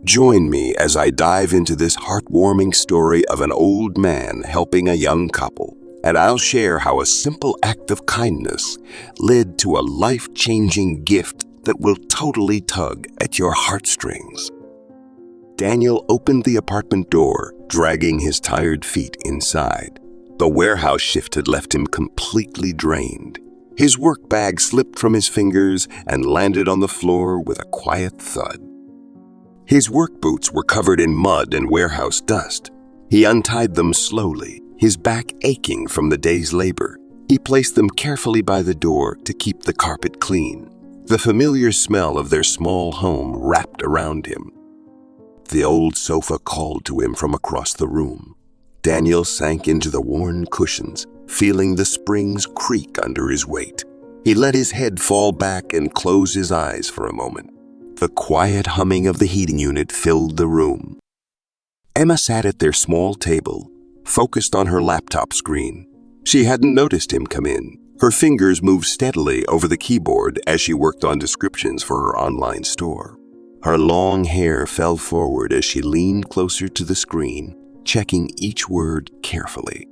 Join me as I dive into this heartwarming story of an old man helping a young couple, and I'll share how a simple act of kindness led to a life-changing gift that will totally tug at your heartstrings. Daniel opened the apartment door, dragging his tired feet inside. The warehouse shift had left him completely drained. His work bag slipped from his fingers and landed on the floor with a quiet thud. His work boots were covered in mud and warehouse dust. He untied them slowly, his back aching from the day's labor. He placed them carefully by the door to keep the carpet clean. The familiar smell of their small home wrapped around him. The old sofa called to him from across the room. Daniel sank into the worn cushions, feeling the springs creak under his weight. He let his head fall back and close his eyes for a moment. The quiet humming of the heating unit filled the room. Emma sat at their small table, focused on her laptop screen. She hadn't noticed him come in. Her fingers moved steadily over the keyboard as she worked on descriptions for her online store. Her long hair fell forward as she leaned closer to the screen, checking each word carefully.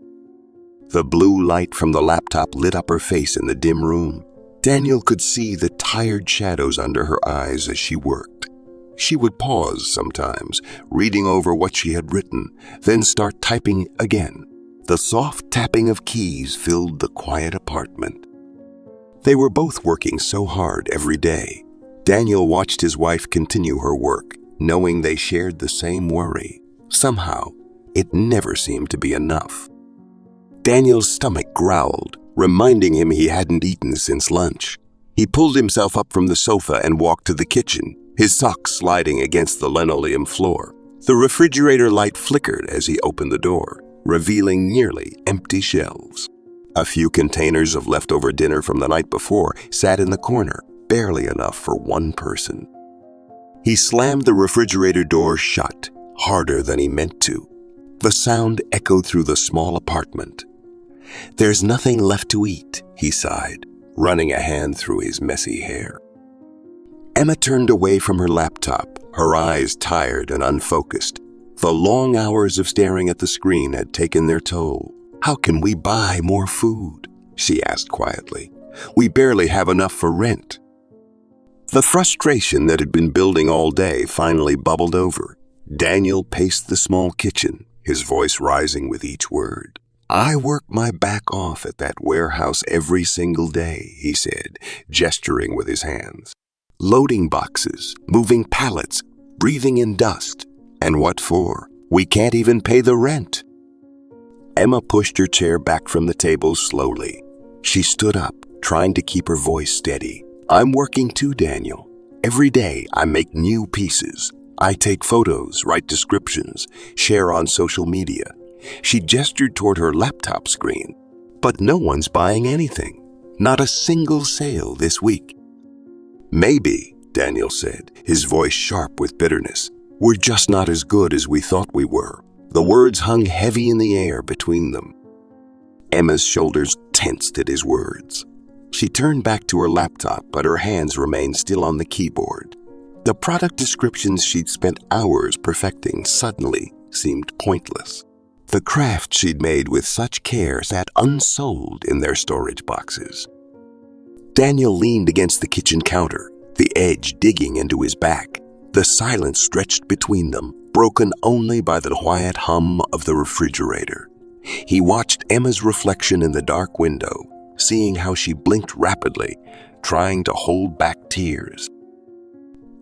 The blue light from the laptop lit up her face in the dim room. Daniel could see the tired shadows under her eyes as she worked. She would pause sometimes, reading over what she had written, then start typing again. The soft tapping of keys filled the quiet apartment. They were both working so hard every day. Daniel watched his wife continue her work, knowing they shared the same worry. Somehow, it never seemed to be enough. Daniel's stomach growled, reminding him he hadn't eaten since lunch. He pulled himself up from the sofa and walked to the kitchen, his socks sliding against the linoleum floor. The refrigerator light flickered as he opened the door, revealing nearly empty shelves. A few containers of leftover dinner from the night before sat in the corner, barely enough for one person. He slammed the refrigerator door shut, harder than he meant to. The sound echoed through the small apartment. "There's nothing left to eat," he sighed, running a hand through his messy hair. Emma turned away from her laptop, her eyes tired and unfocused. The long hours of staring at the screen had taken their toll. "How can we buy more food?" she asked quietly. "We barely have enough for rent." The frustration that had been building all day finally bubbled over. Daniel paced the small kitchen, his voice rising with each word. "I work my back off at that warehouse every single day," he said, gesturing with his hands. "Loading boxes, moving pallets, breathing in dust. And what for? We can't even pay the rent." Emma pushed her chair back from the table slowly. She stood up, trying to keep her voice steady. "I'm working too, Daniel. Every day I make new pieces. I take photos, write descriptions, share on social media." She gestured toward her laptop screen. "But no one's buying anything. Not a single sale this week." "Maybe," Daniel said, his voice sharp with bitterness. "We're just not as good as we thought we were." The words hung heavy in the air between them. Emma's shoulders tensed at his words. She turned back to her laptop, but her hands remained still on the keyboard. The product descriptions she'd spent hours perfecting suddenly seemed pointless. The craft she'd made with such care sat unsold in their storage boxes. Daniel leaned against the kitchen counter, the edge digging into his back. The silence stretched between them, broken only by the quiet hum of the refrigerator. He watched Emma's reflection in the dark window, seeing how she blinked rapidly, trying to hold back tears.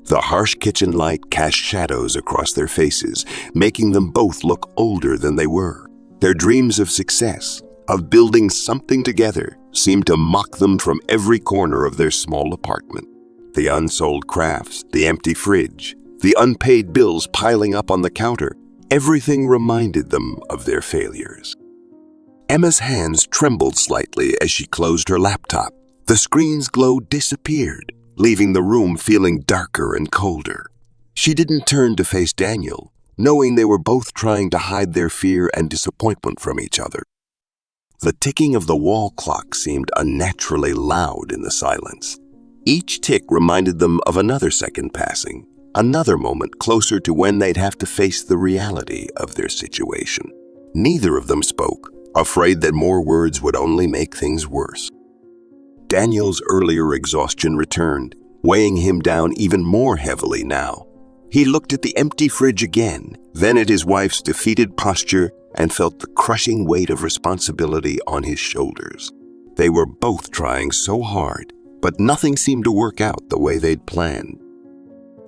The harsh kitchen light cast shadows across their faces, making them both look older than they were. Their dreams of success, of building something together, seemed to mock them from every corner of their small apartment. The unsold crafts, the empty fridge, the unpaid bills piling up on the counter, everything reminded them of their failures. Emma's hands trembled slightly as she closed her laptop. The screen's glow disappeared, leaving the room feeling darker and colder. She didn't turn to face Daniel, knowing they were both trying to hide their fear and disappointment from each other. The ticking of the wall clock seemed unnaturally loud in the silence. Each tick reminded them of another second passing, Another moment closer to when they'd have to face the reality of their situation. Neither of them spoke, afraid that more words would only make things worse. Daniel's earlier exhaustion returned, weighing him down even more heavily now. He looked at the empty fridge again, then at his wife's defeated posture, and felt the crushing weight of responsibility on his shoulders. They were both trying so hard, but nothing seemed to work out the way they'd planned.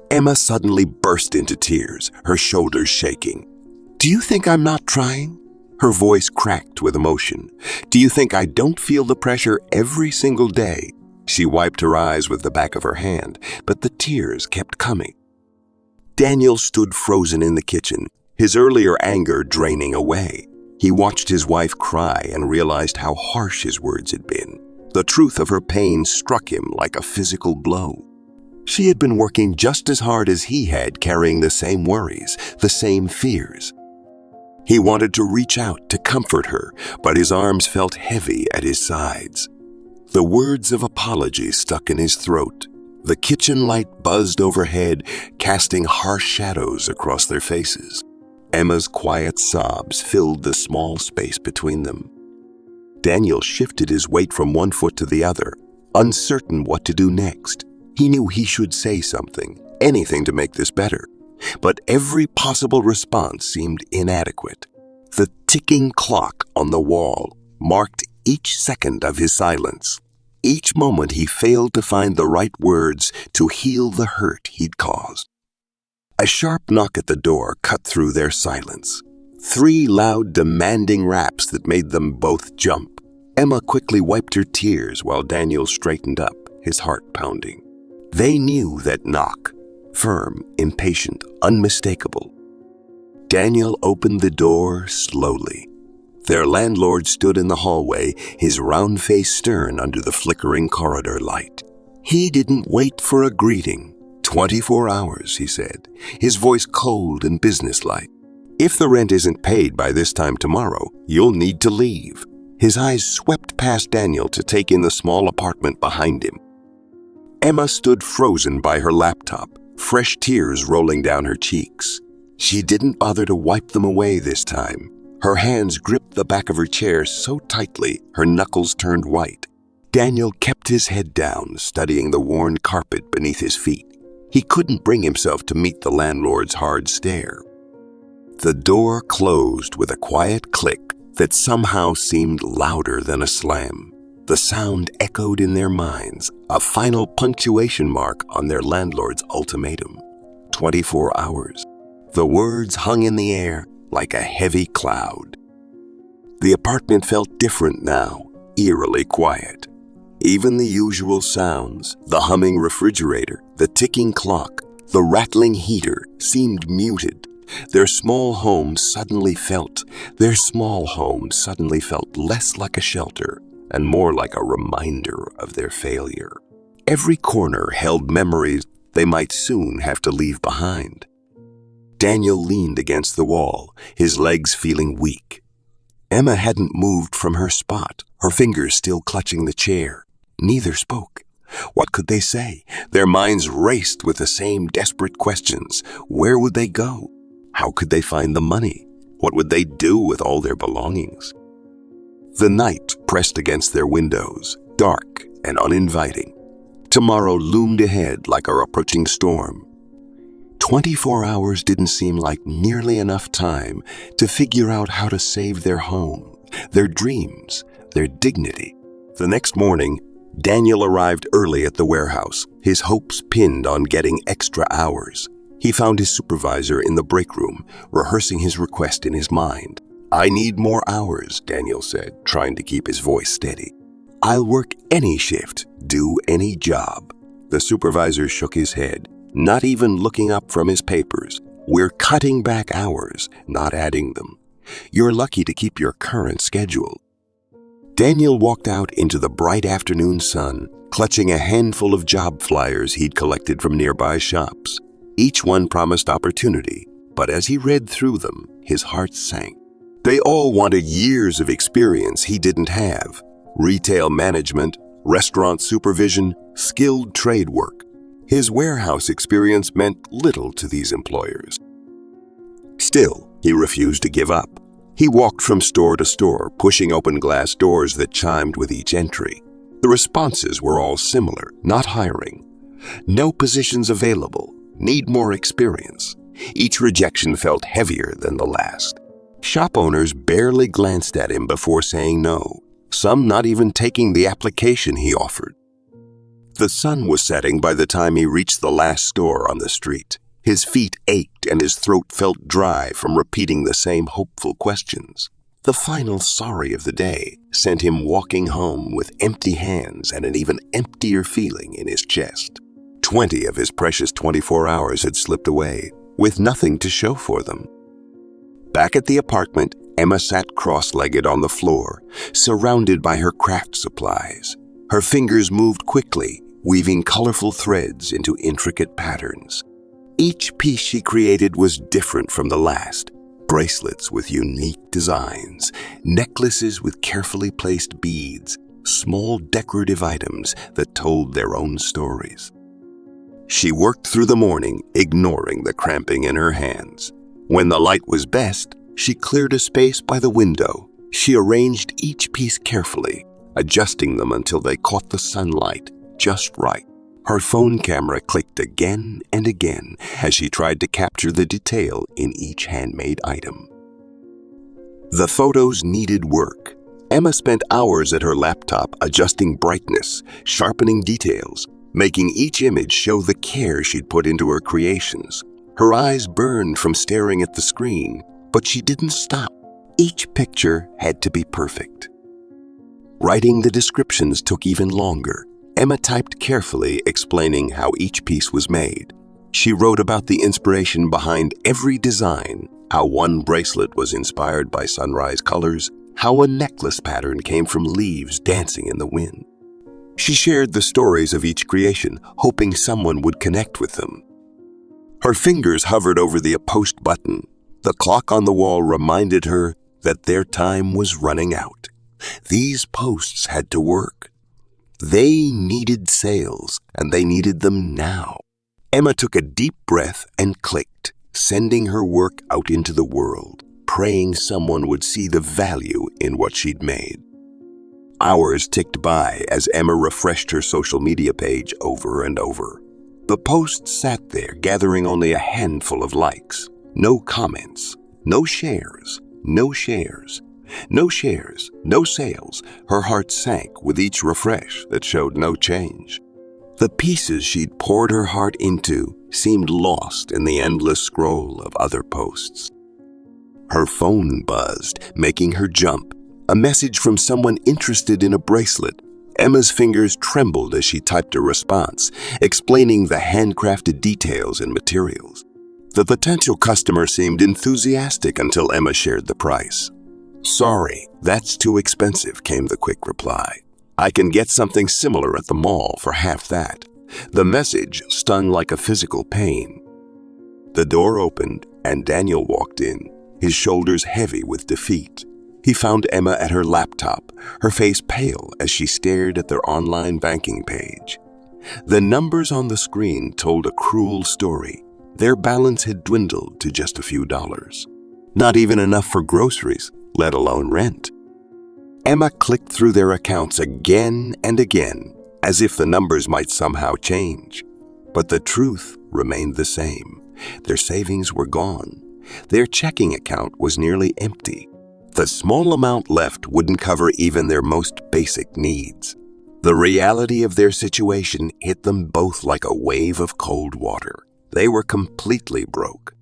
Emma suddenly burst into tears, her shoulders shaking. "Do you think I'm not trying?" Her voice cracked with emotion. "Do you think I don't feel the pressure every single day?" She wiped her eyes with the back of her hand, but the tears kept coming. Daniel stood frozen in the kitchen, his earlier anger draining away. He watched his wife cry and realized how harsh his words had been. The truth of her pain struck him like a physical blow. She had been working just as hard as he had, carrying the same worries, the same fears. He wanted to reach out to comfort her, but his arms felt heavy at his sides. The words of apology stuck in his throat. The kitchen light buzzed overhead, casting harsh shadows across their faces. Emma's quiet sobs filled the small space between them. Daniel shifted his weight from one foot to the other, uncertain what to do next. He knew he should say something, anything to make this better, but every possible response seemed inadequate. The ticking clock on the wall marked each second of his silence. Each moment he failed to find the right words to heal the hurt he'd caused. A sharp knock at the door cut through their silence. 3 loud, demanding raps that made them both jump. Emma quickly wiped her tears while Daniel straightened up, his heart pounding. They knew that knock. Firm, impatient, unmistakable. Daniel opened the door slowly. Their landlord stood in the hallway, his round face stern under the flickering corridor light. He didn't wait for a greeting. 24 hours, he said, his voice cold and businesslike. "If the rent isn't paid by this time tomorrow, you'll need to leave." His eyes swept past Daniel to take in the small apartment behind him. Emma stood frozen by her laptop, fresh tears rolling down her cheeks. She didn't bother to wipe them away this time. Her hands gripped the back of her chair so tightly, her knuckles turned white. Daniel kept his head down, studying the worn carpet beneath his feet. He couldn't bring himself to meet the landlord's hard stare. The door closed with a quiet click that somehow seemed louder than a slam. The sound echoed in their minds, a final punctuation mark on their landlord's ultimatum. 24 hours. The words hung in the air like a heavy cloud. The apartment felt different now, eerily quiet. Even the usual sounds, the humming refrigerator, the ticking clock, the rattling heater, seemed muted. Their small home suddenly felt less like a shelter and more like a reminder of their failure. Every corner held memories they might soon have to leave behind. Daniel leaned against the wall, his legs feeling weak. Emma hadn't moved from her spot, her fingers still clutching the chair. Neither spoke. What could they say? Their minds raced with the same desperate questions. Where would they go? How could they find the money? What would they do with all their belongings? The night pressed against their windows, dark and uninviting. Tomorrow loomed ahead like our approaching storm. 24 hours didn't seem like nearly enough time to figure out how to save their home, their dreams, their dignity. The next morning, Daniel arrived early at the warehouse, his hopes pinned on getting extra hours. He found his supervisor in the break room, rehearsing his request in his mind. "I need more hours," Daniel said, trying to keep his voice steady. "I'll work any shift, do any job." The supervisor shook his head, not even looking up from his papers. "We're cutting back hours, not adding them. You're lucky to keep your current schedule." Daniel walked out into the bright afternoon sun, clutching a handful of job flyers he'd collected from nearby shops. Each one promised opportunity, but as he read through them, his heart sank. They all wanted years of experience he didn't have. Retail management, restaurant supervision, skilled trade work. His warehouse experience meant little to these employers. Still, he refused to give up. He walked from store to store, pushing open glass doors that chimed with each entry. The responses were all similar: not hiring, no positions available, need more experience. Each rejection felt heavier than the last. Shop owners barely glanced at him before saying no, some not even taking the application he offered. The sun was setting by the time he reached the last store on the street. His feet ached and his throat felt dry from repeating the same hopeful questions. The final sorry of the day sent him walking home with empty hands and an even emptier feeling in his chest. 20 of his precious 24 hours had slipped away, with nothing to show for them. Back at the apartment, Emma sat cross-legged on the floor, surrounded by her craft supplies. Her fingers moved quickly, weaving colorful threads into intricate patterns. Each piece she created was different from the last. Bracelets with unique designs, necklaces with carefully placed beads, small decorative items that told their own stories. She worked through the morning, ignoring the cramping in her hands. When the light was best, she cleared a space by the window. She arranged each piece carefully, adjusting them until they caught the sunlight just right. Her phone camera clicked again and again as she tried to capture the detail in each handmade item. The photos needed work. Emma spent hours at her laptop adjusting brightness, sharpening details, making each image show the care she'd put into her creations. Her eyes burned from staring at the screen, but she didn't stop. Each picture had to be perfect. Writing the descriptions took even longer. Emma typed carefully, explaining how each piece was made. She wrote about the inspiration behind every design, how one bracelet was inspired by sunrise colors, how a necklace pattern came from leaves dancing in the wind. She shared the stories of each creation, hoping someone would connect with them. Her fingers hovered over the post button. The clock on the wall reminded her that their time was running out. These posts had to work. They needed sales, and they needed them now. Emma took a deep breath and clicked, sending her work out into the world, praying someone would see the value in what she'd made. Hours ticked by as Emma refreshed her social media page over and over. The posts sat there, gathering only a handful of likes. No comments, no shares, no shares. No shares, no sales. Her heart sank with each refresh that showed no change. The pieces she'd poured her heart into seemed lost in the endless scroll of other posts. Her phone buzzed, making her jump. A message from someone interested in a bracelet. Emma's fingers trembled as she typed a response, explaining the handcrafted details and materials. The potential customer seemed enthusiastic until Emma shared the price. "Sorry, that's too expensive," came the quick reply. "I can get something similar at the mall for half that." The message stung like a physical pain. The door opened and Daniel walked in, his shoulders heavy with defeat. He found Emma at her laptop, her face pale as she stared at their online banking page. The numbers on the screen told a cruel story. Their balance had dwindled to just a few dollars. Not even enough for groceries, let alone rent. Emma clicked through their accounts again and again, as if the numbers might somehow change. But the truth remained the same. Their savings were gone. Their checking account was nearly empty. The small amount left wouldn't cover even their most basic needs. The reality of their situation hit them both like a wave of cold water. They were completely broke.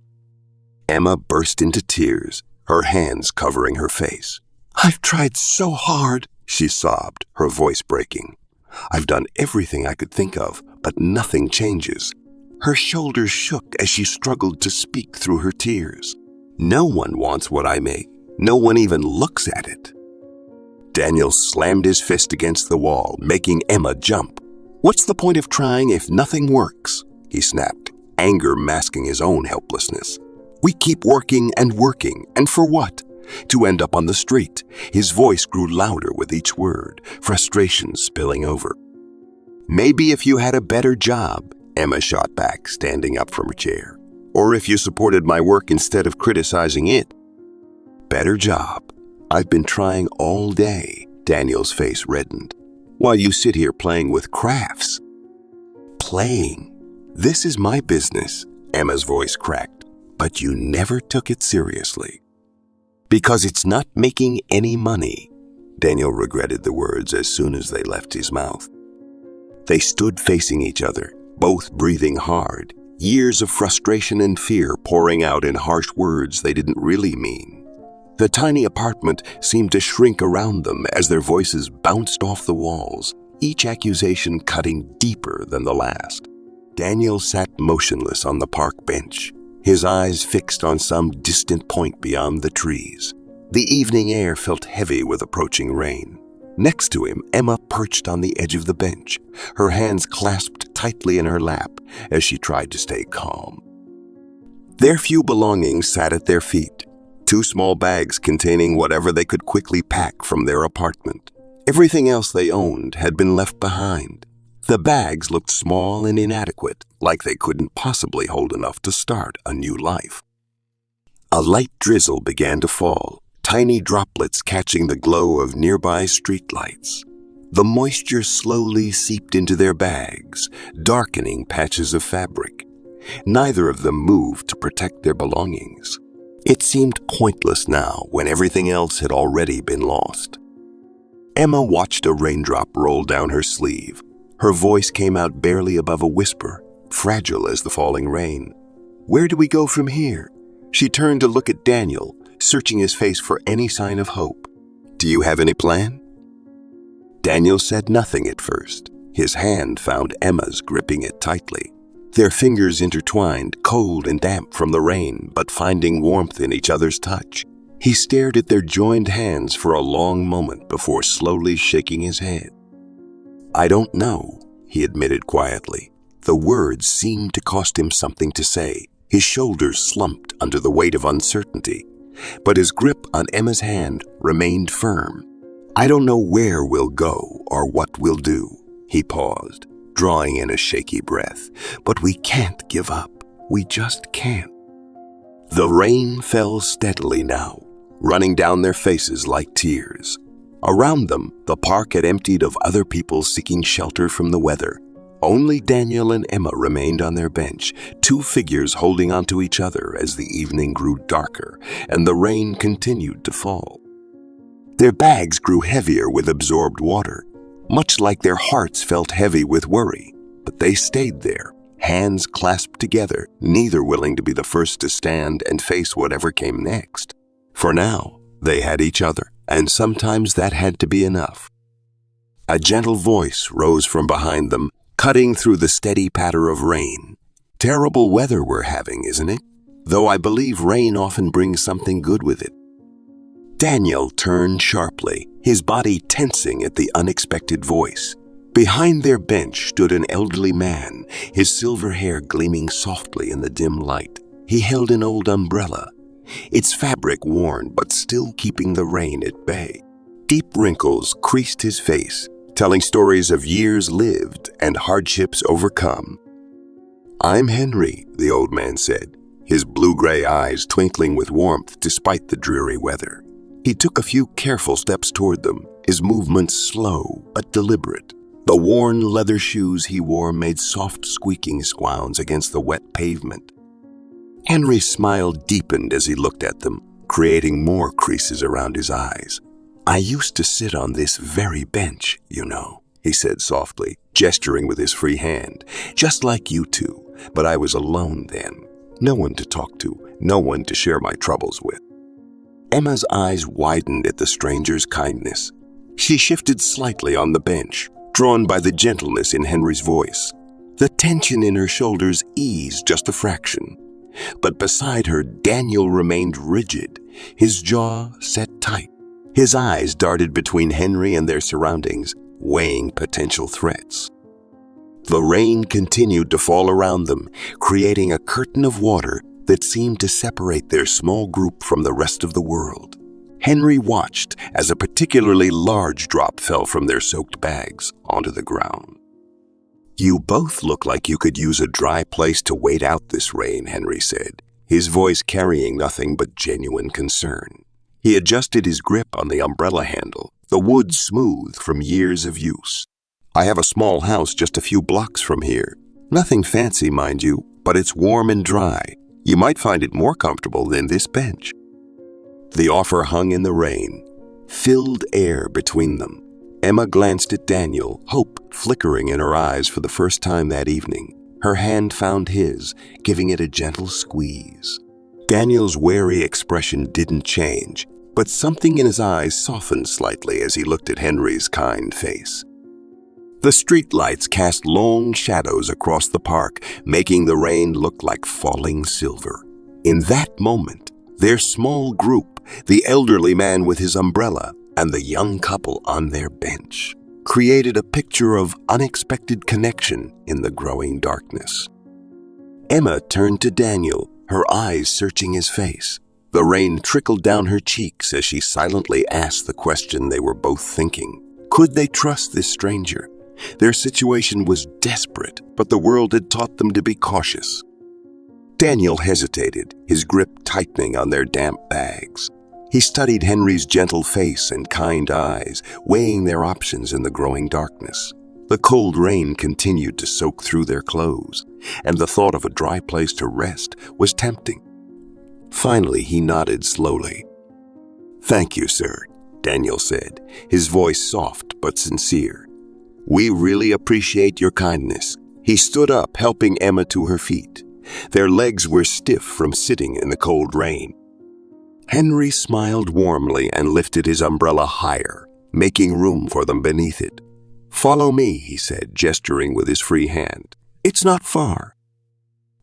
Emma burst into tears, her hands covering her face. "I've tried so hard," she sobbed, her voice breaking. "I've done everything I could think of, but nothing changes." Her shoulders shook as she struggled to speak through her tears. "No one wants what I make. No one even looks at it." Daniel slammed his fist against the wall, making Emma jump. "What's the point of trying if nothing works?" he snapped, anger masking his own helplessness. "We keep working, and for what? To end up on the street." His voice grew louder with each word, frustration spilling over. "Maybe if you had a better job, Emma shot back, standing up from her chair. Or if you supported my work instead of criticizing it. Better job. I've been trying all day. Daniel's face reddened. While you sit here playing with crafts. Playing? This is my business, Emma's voice cracked. But you never took it seriously. Because it's not making any money. Daniel regretted the words as soon as they left his mouth. They stood facing each other, both breathing hard, years of frustration and fear pouring out in harsh words they didn't really mean. The tiny apartment seemed to shrink around them as their voices bounced off the walls, each accusation cutting deeper than the last. Daniel sat motionless on the park bench, his eyes fixed on some distant point beyond the trees. The evening air felt heavy with approaching rain. Next to him, Emma perched on the edge of the bench, her hands clasped tightly in her lap as she tried to stay calm. Their few belongings sat at their feet, 2 small bags containing whatever they could quickly pack from their apartment. Everything else they owned had been left behind. The bags looked small and inadequate, like they couldn't possibly hold enough to start a new life. A light drizzle began to fall, tiny droplets catching the glow of nearby streetlights. The moisture slowly seeped into their bags, darkening patches of fabric. Neither of them moved to protect their belongings. It seemed pointless now when everything else had already been lost. Emma watched a raindrop roll down her sleeve. Her voice came out barely above a whisper, fragile as the falling rain. Where do we go from here? She turned to look at Daniel, searching his face for any sign of hope. Do you have any plan? Daniel said nothing at first. His hand found Emma's, gripping it tightly. Their fingers intertwined, cold and damp from the rain, but finding warmth in each other's touch. He stared at their joined hands for a long moment before slowly shaking his head. I don't know, he admitted quietly. The words seemed to cost him something to say. His shoulders slumped under the weight of uncertainty, but his grip on Emma's hand remained firm. I don't know where we'll go or what we'll do, he paused, drawing in a shaky breath. But we can't give up. We just can't. The rain fell steadily now, running down their faces like tears. Around them, the park had emptied of other people seeking shelter from the weather. Only Daniel and Emma remained on their bench, 2 figures holding onto each other as the evening grew darker and the rain continued to fall. Their bags grew heavier with absorbed water, much like their hearts felt heavy with worry. But they stayed there, hands clasped together, neither willing to be the first to stand and face whatever came next. For now, they had each other, and sometimes that had to be enough. A gentle voice rose from behind them, cutting through the steady patter of rain. Terrible weather we're having, isn't it? Though I believe rain often brings something good with it. Daniel turned sharply, his body tensing at the unexpected voice. Behind their bench stood an elderly man, his silver hair gleaming softly in the dim light. He held an old umbrella, its fabric worn but still keeping the rain at bay. Deep wrinkles creased his face, telling stories of years lived and hardships overcome. I'm Henry, the old man said, his blue-gray eyes twinkling with warmth despite the dreary weather. He took a few careful steps toward them, his movements slow but deliberate. The worn leather shoes he wore made soft squeaking sounds against the wet pavement. Henry's smile deepened as he looked at them, creating more creases around his eyes. I used to sit on this very bench, you know, he said softly, gesturing with his free hand. Just like you two, but I was alone then. No one to talk to, no one to share my troubles with. Emma's eyes widened at the stranger's kindness. She shifted slightly on the bench, drawn by the gentleness in Henry's voice. The tension in her shoulders eased just a fraction. But beside her, Daniel remained rigid, his jaw set tight. His eyes darted between Henry and their surroundings, weighing potential threats. The rain continued to fall around them, creating a curtain of water that seemed to separate their small group from the rest of the world. Henry watched as a particularly large drop fell from their soaked bags onto the ground. "You both look like you could use a dry place to wait out this rain," Henry said, his voice carrying nothing but genuine concern. He adjusted his grip on the umbrella handle, the wood smooth from years of use. "I have a small house just a few blocks from here. Nothing fancy, mind you, but it's warm and dry. You might find it more comfortable than this bench." The offer hung in the rain, filled air between them. Emma glanced at Daniel, hope flickering in her eyes for the first time that evening. Her hand found his, giving it a gentle squeeze. Daniel's wary expression didn't change, but something in his eyes softened slightly as he looked at Henry's kind face. The streetlights cast long shadows across the park, making the rain look like falling silver. In that moment, their small group, the elderly man with his umbrella and the young couple on their bench, created a picture of unexpected connection in the growing darkness. Emma turned to Daniel, her eyes searching his face. The rain trickled down her cheeks as she silently asked the question they were both thinking. Could they trust this stranger? Their situation was desperate, but the world had taught them to be cautious. Daniel hesitated, his grip tightening on their damp bags. He studied Henry's gentle face and kind eyes, weighing their options in the growing darkness. The cold rain continued to soak through their clothes, and the thought of a dry place to rest was tempting. Finally, he nodded slowly. "Thank you, sir," Daniel said, his voice soft but sincere. "We really appreciate your kindness." He stood up, helping Emma to her feet. Their legs were stiff from sitting in the cold rain. Henry smiled warmly and lifted his umbrella higher, making room for them beneath it. "Follow me," he said, gesturing with his free hand. "It's not far."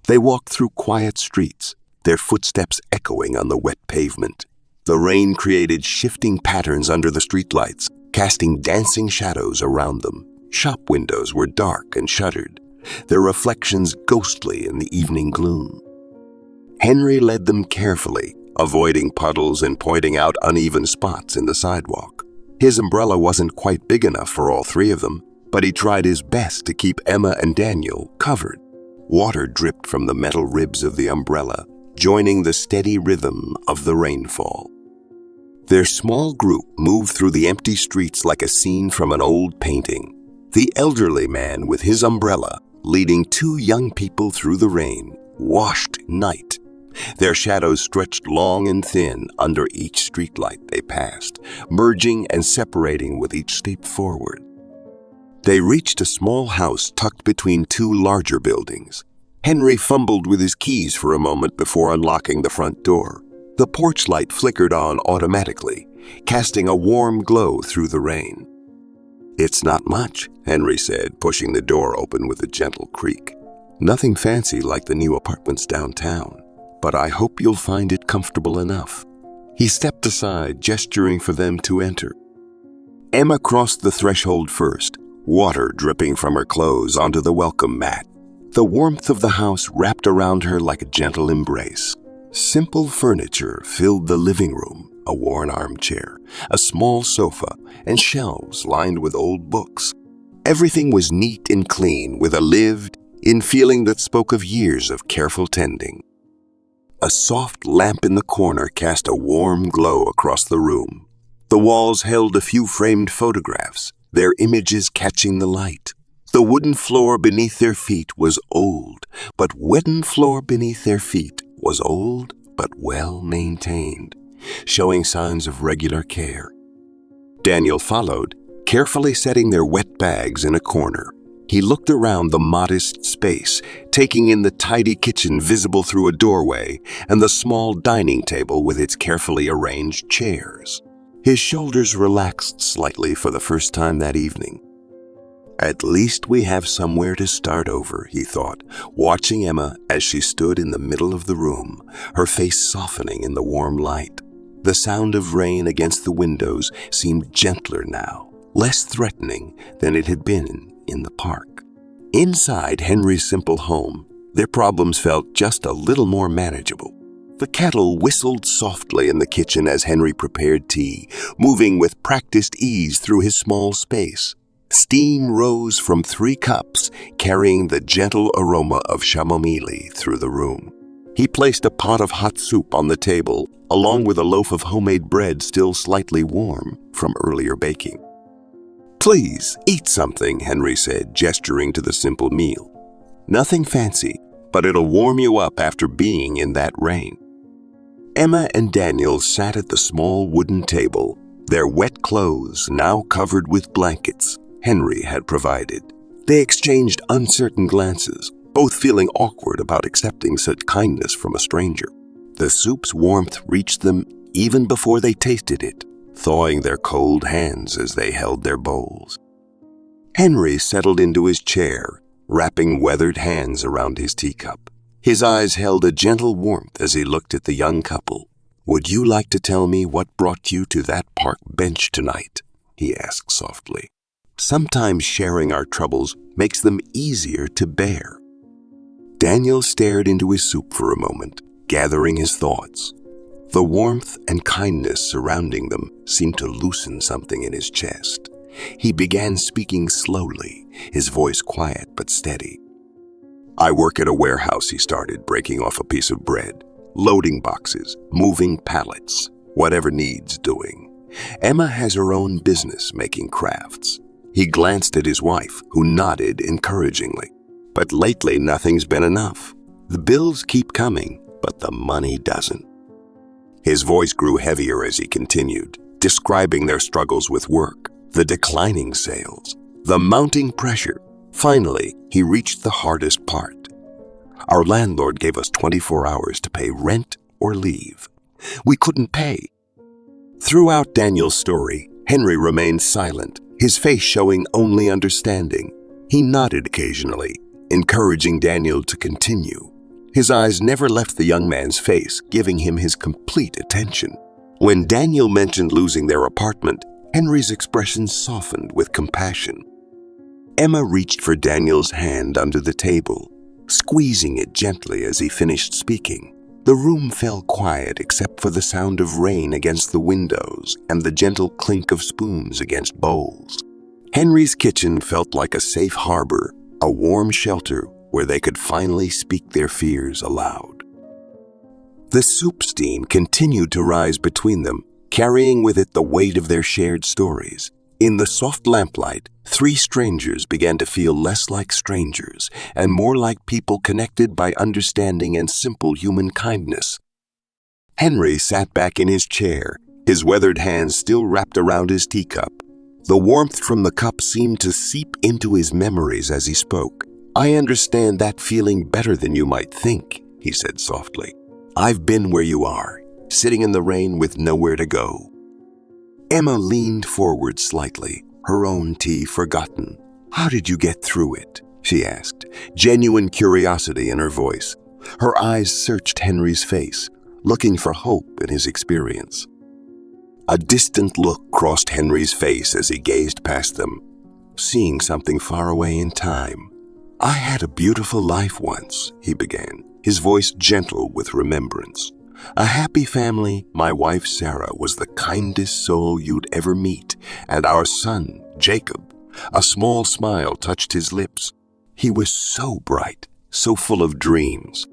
They walked through quiet streets, their footsteps echoing on the wet pavement. The rain created shifting patterns under the streetlights, casting dancing shadows around them. Shop windows were dark and shuttered, their reflections ghostly in the evening gloom. Henry led them carefully, avoiding puddles and pointing out uneven spots in the sidewalk. His umbrella wasn't quite big enough for all three of them, but he tried his best to keep Emma and Daniel covered. Water dripped from the metal ribs of the umbrella, joining the steady rhythm of the rainfall. Their small group moved through the empty streets like a scene from an old painting. The elderly man with his umbrella leading two young people through the rain, washed night. Their shadows stretched long and thin under each streetlight they passed, merging and separating with each step forward. They reached a small house tucked between two larger buildings. Henry fumbled with his keys for a moment before unlocking the front door. The porch light flickered on automatically, casting a warm glow through the rain. "It's not much," Henry said, pushing the door open with a gentle creak. "Nothing fancy like the new apartments downtown, but I hope you'll find it comfortable enough." He stepped aside, gesturing for them to enter. Emma crossed the threshold first, water dripping from her clothes onto the welcome mat. The warmth of the house wrapped around her like a gentle embrace. Simple furniture filled the living room, a worn armchair, a small sofa, and shelves lined with old books. Everything was neat and clean, with a lived-in feeling that spoke of years of careful tending. A soft lamp in the corner cast a warm glow across the room. The walls held a few framed photographs, their images catching the light. The wooden floor beneath their feet was old, but well maintained, showing signs of regular care. Daniel followed, carefully setting their wet bags in a corner. He looked around the modest space, taking in the tidy kitchen visible through a doorway and the small dining table with its carefully arranged chairs. His shoulders relaxed slightly for the first time that evening. "At least we have somewhere to start over," he thought, watching Emma as she stood in the middle of the room, her face softening in the warm light. The sound of rain against the windows seemed gentler now, less threatening than it had been in the park. Inside Henry's simple home, their problems felt just a little more manageable. The kettle whistled softly in the kitchen as Henry prepared tea, moving with practiced ease through his small space. Steam rose from 3 cups, carrying the gentle aroma of chamomile through the room. He placed a pot of hot soup on the table, along with a loaf of homemade bread still slightly warm from earlier baking. "Please, eat something," Henry said, gesturing to the simple meal. "Nothing fancy, but it'll warm you up after being in that rain." Emma and Daniel sat at the small wooden table, their wet clothes now covered with blankets Henry had provided. They exchanged uncertain glances, both feeling awkward about accepting such kindness from a stranger. The soup's warmth reached them even before they tasted it, thawing their cold hands as they held their bowls. Henry settled into his chair, wrapping weathered hands around his teacup. His eyes held a gentle warmth as he looked at the young couple. "Would you like to tell me what brought you to that park bench tonight?" he asked softly. "Sometimes sharing our troubles makes them easier to bear." Daniel stared into his soup for a moment, gathering his thoughts. The warmth and kindness surrounding them seemed to loosen something in his chest. He began speaking slowly, his voice quiet but steady. "I work at a warehouse," he started, breaking off a piece of bread. "Loading boxes, moving pallets, whatever needs doing. Emma has her own business making crafts." He glanced at his wife, who nodded encouragingly. "But lately nothing's been enough. The bills keep coming, but the money doesn't." His voice grew heavier as he continued, describing their struggles with work, the declining sales, the mounting pressure. Finally, he reached the hardest part. "Our landlord gave us 24 hours to pay rent or leave. We couldn't pay." Throughout Daniel's story, Henry remained silent, his face showing only understanding. He nodded occasionally, encouraging Daniel to continue. His eyes never left the young man's face, giving him his complete attention. When Daniel mentioned losing their apartment, Henry's expression softened with compassion. Emma reached for Daniel's hand under the table, squeezing it gently as he finished speaking. The room fell quiet except for the sound of rain against the windows and the gentle clink of spoons against bowls. Henry's kitchen felt like a safe harbor, a warm shelter where they could finally speak their fears aloud. The soup steam continued to rise between them, carrying with it the weight of their shared stories. In the soft lamplight, 3 strangers began to feel less like strangers and more like people connected by understanding and simple human kindness. Henry sat back in his chair, his weathered hands still wrapped around his teacup. The warmth from the cup seemed to seep into his memories as he spoke. "I understand that feeling better than you might think," he said softly. "I've been where you are, sitting in the rain with nowhere to go." Emma leaned forward slightly, her own tea forgotten. "How did you get through it?" she asked, genuine curiosity in her voice. Her eyes searched Henry's face, looking for hope in his experience. A distant look crossed Henry's face as he gazed past them, seeing something far away in time. "I had a beautiful life once," he began, his voice gentle with remembrance. "A happy family. My wife Sarah was the kindest soul you'd ever meet, and our son, Jacob." A small smile touched his lips. "He was so bright, so full of dreams."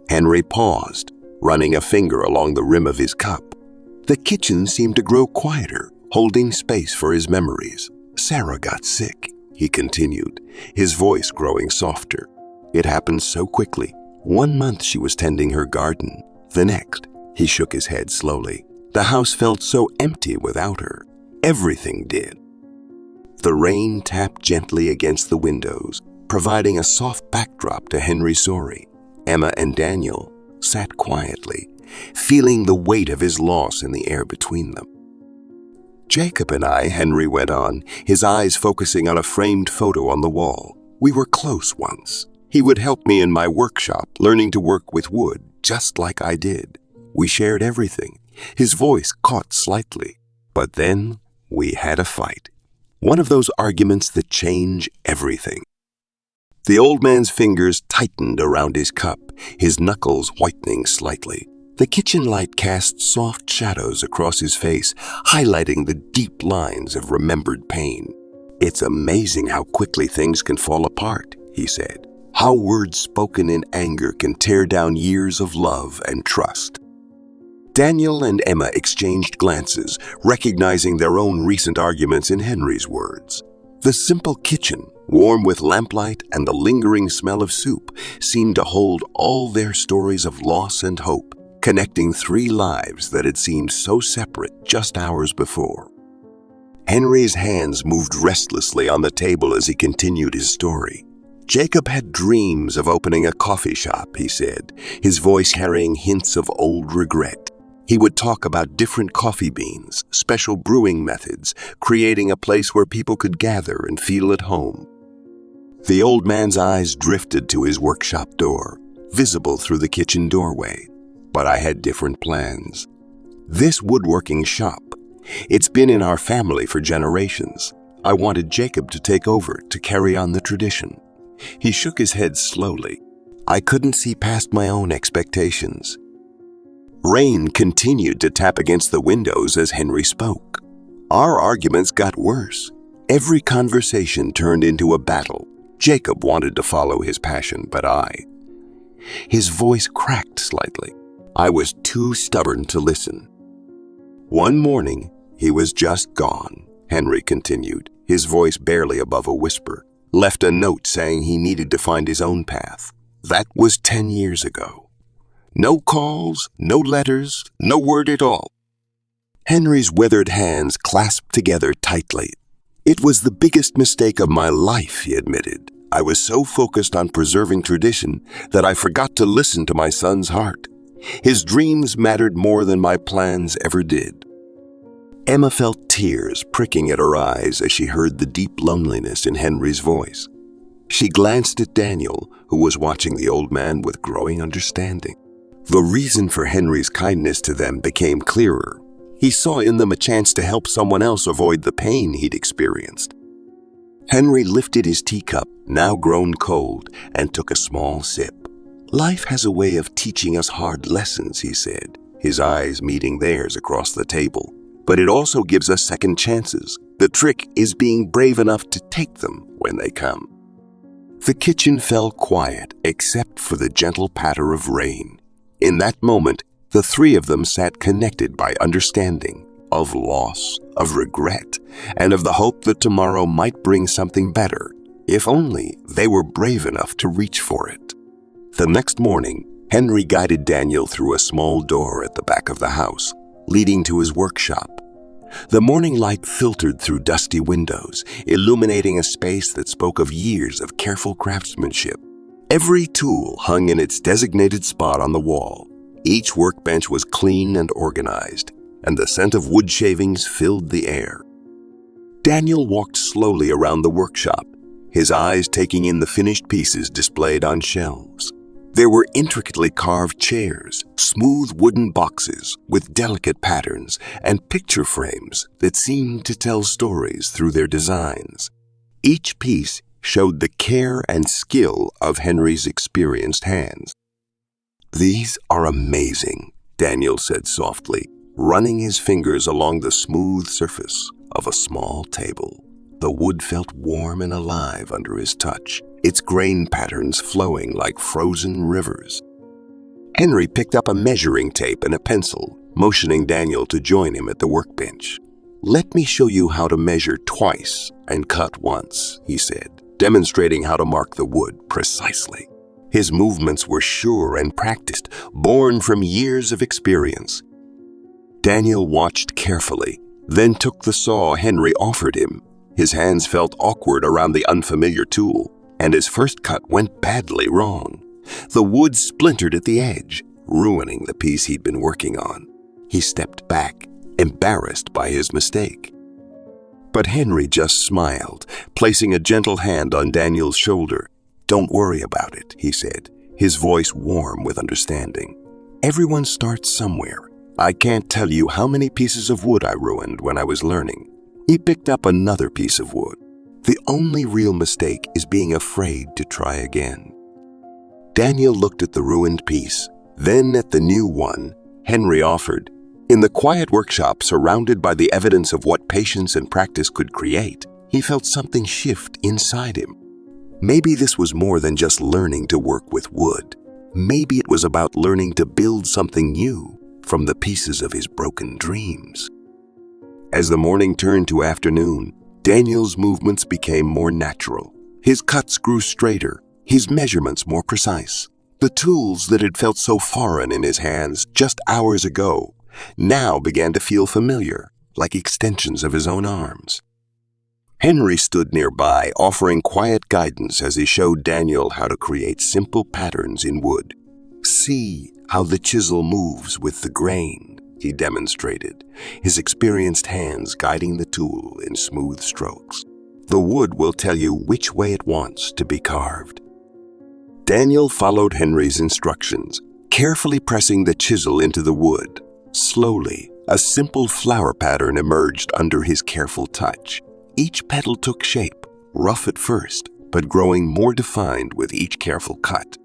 Henry paused, running a finger along the rim of his cup. The kitchen seemed to grow quieter, holding space for his memories. "Sarah got sick," he continued, his voice growing softer. "It happened so quickly. 1 month she was tending her garden. The next," he shook his head slowly, "the house felt so empty without her. Everything did." The rain tapped gently against the windows, providing a soft backdrop to Henry's story. Emma and Daniel sat quietly, feeling the weight of his loss in the air between them. "Jacob and I," Henry went on, his eyes focusing on a framed photo on the wall. "We were close once. He would help me in my workshop, learning to work with wood, just like I did. We shared everything." His voice caught slightly. "But then we had a fight. One of those arguments that change everything." The old man's fingers tightened around his cup, his knuckles whitening slightly. The kitchen light cast soft shadows across his face, highlighting the deep lines of remembered pain. "It's amazing how quickly things can fall apart," he said. "How words spoken in anger can tear down years of love and trust." Daniel and Emma exchanged glances, recognizing their own recent arguments in Henry's words. The simple kitchen, warm with lamplight and the lingering smell of soup, seemed to hold all their stories of loss and hope, connecting three lives that had seemed so separate just hours before. Henry's hands moved restlessly on the table as he continued his story. Jacob had dreams of opening a coffee shop, he said, his voice carrying hints of old regret. He would talk about different coffee beans, special brewing methods, creating a place where people could gather and feel at home. The old man's eyes drifted to his workshop door, visible through the kitchen doorway. But I had different plans. This woodworking shop, it's been in our family for generations. I wanted Jacob to take over, to carry on the tradition. He shook his head slowly. I couldn't see past my own expectations. Rain continued to tap against the windows as Henry spoke. Our arguments got worse. Every conversation turned into a battle. Jacob wanted to follow his passion, but His voice cracked slightly. I was too stubborn to listen. One morning, he was just gone, Henry continued, his voice barely above a whisper. Left a note saying he needed to find his own path. That was 10 years ago. No calls, no letters, no word at all. Henry's withered hands clasped together tightly. It was the biggest mistake of my life, he admitted. I was so focused on preserving tradition that I forgot to listen to my son's heart. His dreams mattered more than my plans ever did. Emma felt tears pricking at her eyes as she heard the deep loneliness in Henry's voice. She glanced at Daniel, who was watching the old man with growing understanding. The reason for Henry's kindness to them became clearer. He saw in them a chance to help someone else avoid the pain he'd experienced. Henry lifted his teacup, now grown cold, and took a small sip. Life has a way of teaching us hard lessons, he said, his eyes meeting theirs across the table. But it also gives us second chances. The trick is being brave enough to take them when they come. The kitchen fell quiet, except for the gentle patter of rain. In that moment, the three of them sat connected by understanding, of loss, of regret, and of the hope that tomorrow might bring something better, if only they were brave enough to reach for it. The next morning, Henry guided Daniel through a small door at the back of the house, leading to his workshop. The morning light filtered through dusty windows, illuminating a space that spoke of years of careful craftsmanship. Every tool hung in its designated spot on the wall. Each workbench was clean and organized, and the scent of wood shavings filled the air. Daniel walked slowly around the workshop, his eyes taking in the finished pieces displayed on shelves. There were intricately carved chairs, smooth wooden boxes with delicate patterns, and picture frames that seemed to tell stories through their designs. Each piece showed the care and skill of Henry's experienced hands. "These are amazing," Daniel said softly, running his fingers along the smooth surface of a small table. The wood felt warm and alive under his touch, its grain patterns flowing like frozen rivers. Henry picked up a measuring tape and a pencil, motioning Daniel to join him at the workbench. "Let me show you how to measure twice and cut once," he said, demonstrating how to mark the wood precisely. His movements were sure and practiced, born from years of experience. Daniel watched carefully, then took the saw Henry offered him. His hands felt awkward around the unfamiliar tool, and his first cut went badly wrong. The wood splintered at the edge, ruining the piece he'd been working on. He stepped back, embarrassed by his mistake. But Henry just smiled, placing a gentle hand on Daniel's shoulder. "Don't worry about it," he said, his voice warm with understanding. "Everyone starts somewhere. I can't tell you how many pieces of wood I ruined when I was learning." He picked up another piece of wood. "The only real mistake is being afraid to try again." Daniel looked at the ruined piece, then at the new one Henry offered. In the quiet workshop surrounded by the evidence of what patience and practice could create, he felt something shift inside him. Maybe this was more than just learning to work with wood. Maybe it was about learning to build something new from the pieces of his broken dreams. As the morning turned to afternoon, Daniel's movements became more natural. His cuts grew straighter, his measurements more precise. The tools that had felt so foreign in his hands just hours ago now began to feel familiar, like extensions of his own arms. Henry stood nearby, offering quiet guidance as he showed Daniel how to create simple patterns in wood. "See how the chisel moves with the grain," he demonstrated, his experienced hands guiding the tool in smooth strokes. "The wood will tell you which way it wants to be carved." Daniel followed Henry's instructions, carefully pressing the chisel into the wood. Slowly, a simple flower pattern emerged under his careful touch. Each petal took shape, rough at first, but growing more defined with each careful cut.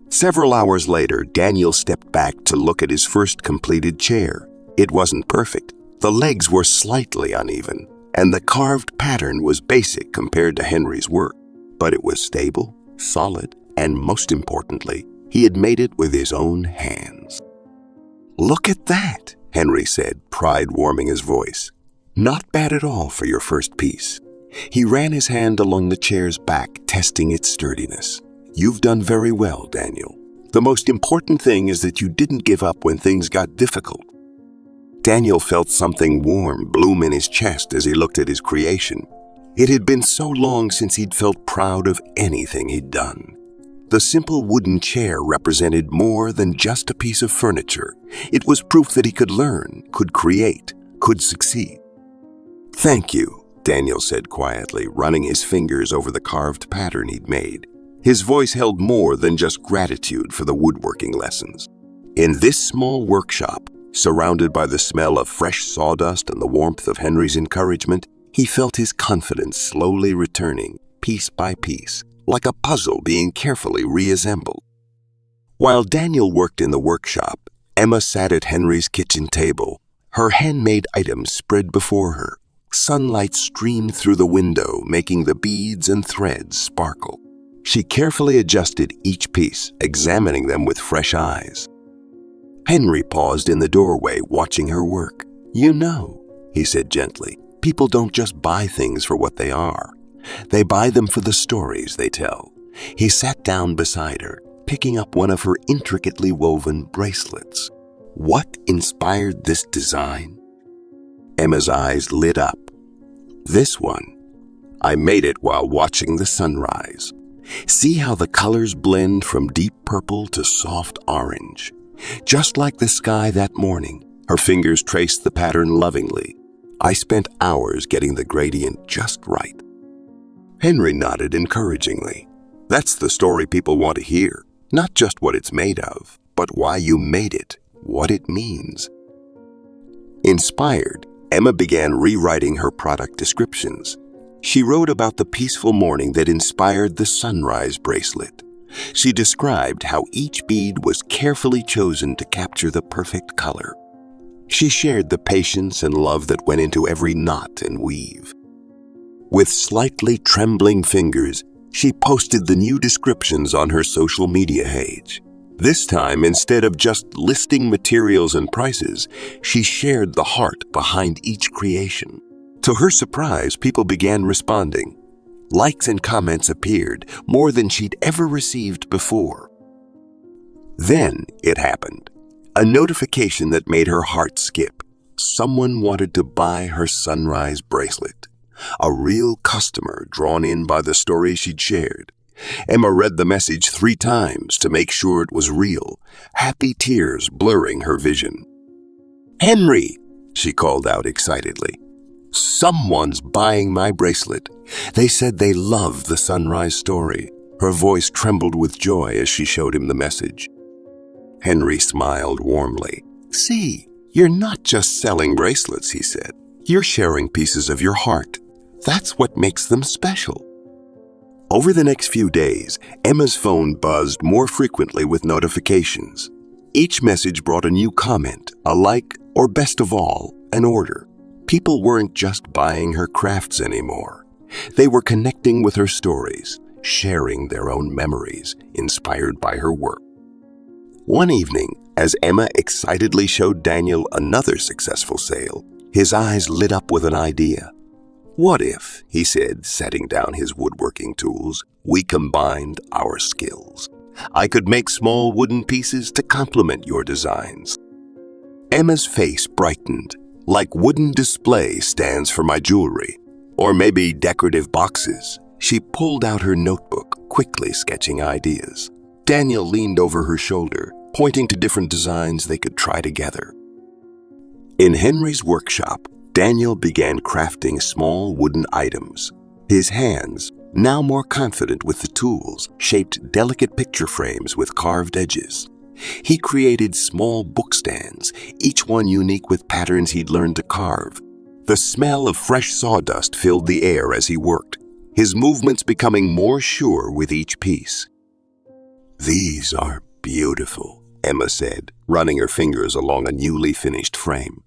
Several hours later, Daniel stepped back to look at his first completed chair. It wasn't perfect. The legs were slightly uneven, and the carved pattern was basic compared to Henry's work. But it was stable, solid, and most importantly, he had made it with his own hands. "Look at that," Henry said, pride warming his voice. "Not bad at all for your first piece." He ran his hand along the chair's back, testing its sturdiness. "You've done very well, Daniel. The most important thing is that you didn't give up when things got difficult." Daniel felt something warm bloom in his chest as he looked at his creation. It had been so long since he'd felt proud of anything he'd done. The simple wooden chair represented more than just a piece of furniture. It was proof that he could learn, could create, could succeed. "Thank you," Daniel said quietly, running his fingers over the carved pattern he'd made. His voice held more than just gratitude for the woodworking lessons. In this small workshop, surrounded by the smell of fresh sawdust and the warmth of Henry's encouragement, he felt his confidence slowly returning, piece by piece, like a puzzle being carefully reassembled. While Daniel worked in the workshop, Emma sat at Henry's kitchen table, her handmade items spread before her. Sunlight streamed through the window, making the beads and threads sparkle. She carefully adjusted each piece, examining them with fresh eyes. Henry paused in the doorway, watching her work. "You know," he said gently, "people don't just buy things for what they are. They buy them for the stories they tell." He sat down beside her, picking up one of her intricately woven bracelets. "What inspired this design?" Emma's eyes lit up. "This one. I made it while watching the sunrise. See how the colors blend from deep purple to soft orange. Just like the sky that morning." Her fingers traced the pattern lovingly. "I spent hours getting the gradient just right." Henry nodded encouragingly. "That's the story people want to hear. Not just what it's made of, but why you made it, what it means." Inspired, Emma began rewriting her product descriptions. She wrote about the peaceful morning that inspired the sunrise bracelet. She described how each bead was carefully chosen to capture the perfect color. She shared the patience and love that went into every knot and weave. With slightly trembling fingers, she posted the new descriptions on her social media page. This time, instead of just listing materials and prices, she shared the heart behind each creation. To her surprise, people began responding. Likes and comments appeared, more than she'd ever received before. Then it happened. A notification that made her heart skip. Someone wanted to buy her sunrise bracelet. A real customer drawn in by the story she'd shared. Emma read the message 3 times to make sure it was real, happy tears blurring her vision. "Henry," she called out excitedly. "Someone's buying my bracelet. They said they loved the sunrise story." Her voice trembled with joy as she showed him the message. Henry smiled warmly. "See, you're not just selling bracelets," he said. "You're sharing pieces of your heart. That's what makes them special." Over the next few days, Emma's phone buzzed more frequently with notifications. Each message brought a new comment, a like, or best of all, an order. People weren't just buying her crafts anymore. They were connecting with her stories, sharing their own memories inspired by her work. One evening, as Emma excitedly showed Daniel another successful sale, his eyes lit up with an idea. "What if," he said, setting down his woodworking tools, "we combined our skills? I could make small wooden pieces to complement your designs." Emma's face brightened. "Like wooden display stands for my jewelry, or maybe decorative boxes." She pulled out her notebook, quickly sketching ideas. Daniel leaned over her shoulder, pointing to different designs they could try together. In Henry's workshop, Daniel began crafting small wooden items. His hands, now more confident with the tools, shaped delicate picture frames with carved edges. He created small bookstands, each one unique with patterns he'd learned to carve. The smell of fresh sawdust filled the air as he worked, his movements becoming more sure with each piece. "These are beautiful," Emma said, running her fingers along a newly finished frame.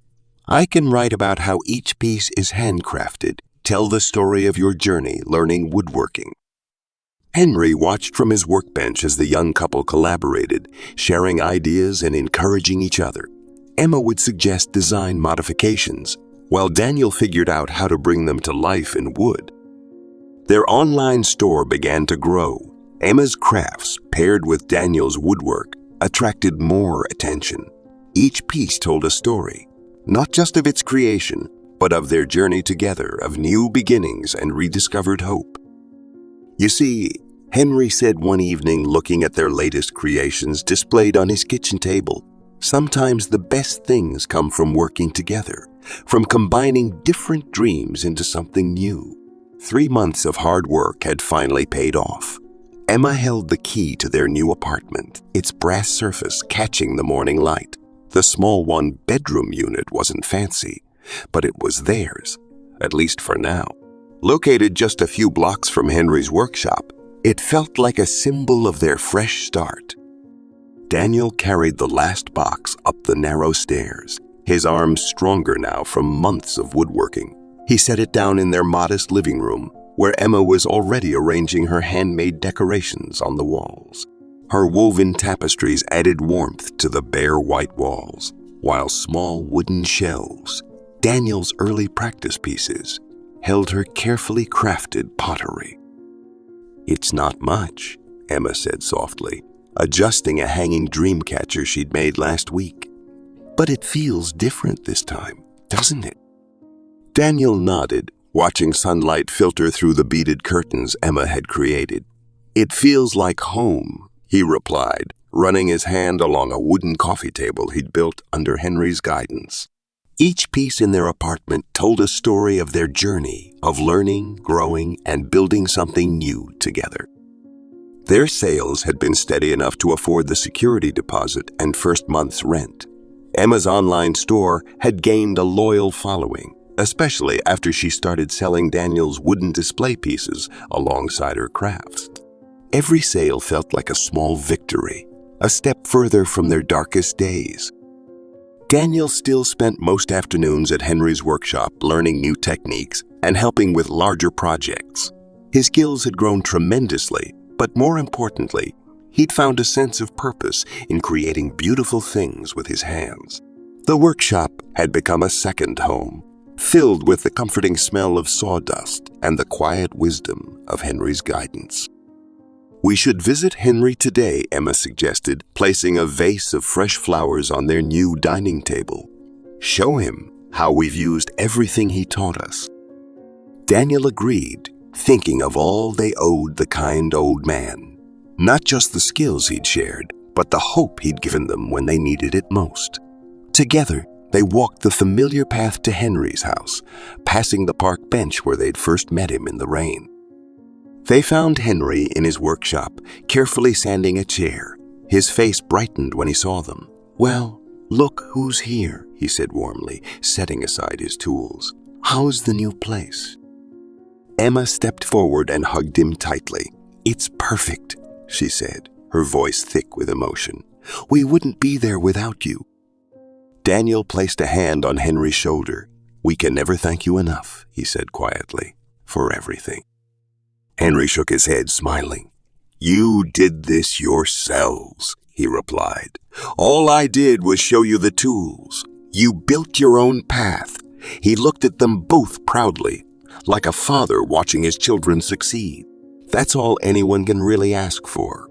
"I can write about how each piece is handcrafted, tell the story of your journey learning woodworking." Henry watched from his workbench as the young couple collaborated, sharing ideas and encouraging each other. Emma would suggest design modifications, while Daniel figured out how to bring them to life in wood. Their online store began to grow. Emma's crafts, paired with Daniel's woodwork, attracted more attention. Each piece told a story, not just of its creation, but of their journey together, of new beginnings and rediscovered hope. "You see," Henry said one evening, looking at their latest creations displayed on his kitchen table, "sometimes the best things come from working together, from combining different dreams into something new." 3 months of hard work had finally paid off. Emma held the key to their new apartment, its brass surface catching the morning light. The small one-bedroom unit wasn't fancy, but it was theirs, at least for now. Located just a few blocks from Henry's workshop, it felt like a symbol of their fresh start. Daniel carried the last box up the narrow stairs, his arms stronger now from months of woodworking. He set it down in their modest living room, where Emma was already arranging her handmade decorations on the walls. Her woven tapestries added warmth to the bare white walls, while small wooden shelves, Daniel's early practice pieces, held her carefully crafted pottery. "It's not much," Emma said softly, adjusting a hanging dream catcher she'd made last week. "But it feels different this time, doesn't it?" Daniel nodded, watching sunlight filter through the beaded curtains Emma had created. "It feels like home," he replied, running his hand along a wooden coffee table he'd built under Henry's guidance. Each piece in their apartment told a story of their journey, of learning, growing, and building something new together. Their sales had been steady enough to afford the security deposit and first month's rent. Emma's online store had gained a loyal following, especially after she started selling Daniel's wooden display pieces alongside her crafts. Every sale felt like a small victory, a step further from their darkest days. Daniel still spent most afternoons at Henry's workshop learning new techniques and helping with larger projects. His skills had grown tremendously, but more importantly, he'd found a sense of purpose in creating beautiful things with his hands. The workshop had become a second home, filled with the comforting smell of sawdust and the quiet wisdom of Henry's guidance. "We should visit Henry today," Emma suggested, placing a vase of fresh flowers on their new dining table. "Show him how we've used everything he taught us." Daniel agreed, thinking of all they owed the kind old man. Not just the skills he'd shared, but the hope he'd given them when they needed it most. Together, they walked the familiar path to Henry's house, passing the park bench where they'd first met him in the rain. They found Henry in his workshop, carefully sanding a chair. His face brightened when he saw them. "Well, look who's here," he said warmly, setting aside his tools. "How's the new place?" Emma stepped forward and hugged him tightly. "It's perfect," she said, her voice thick with emotion. "We wouldn't be there without you." Daniel placed a hand on Henry's shoulder. "We can never thank you enough," he said quietly, "for everything." Henry shook his head, smiling. "You did this yourselves," he replied. "All I did was show you the tools. You built your own path." He looked at them both proudly, like a father watching his children succeed. That's all anyone can really ask for.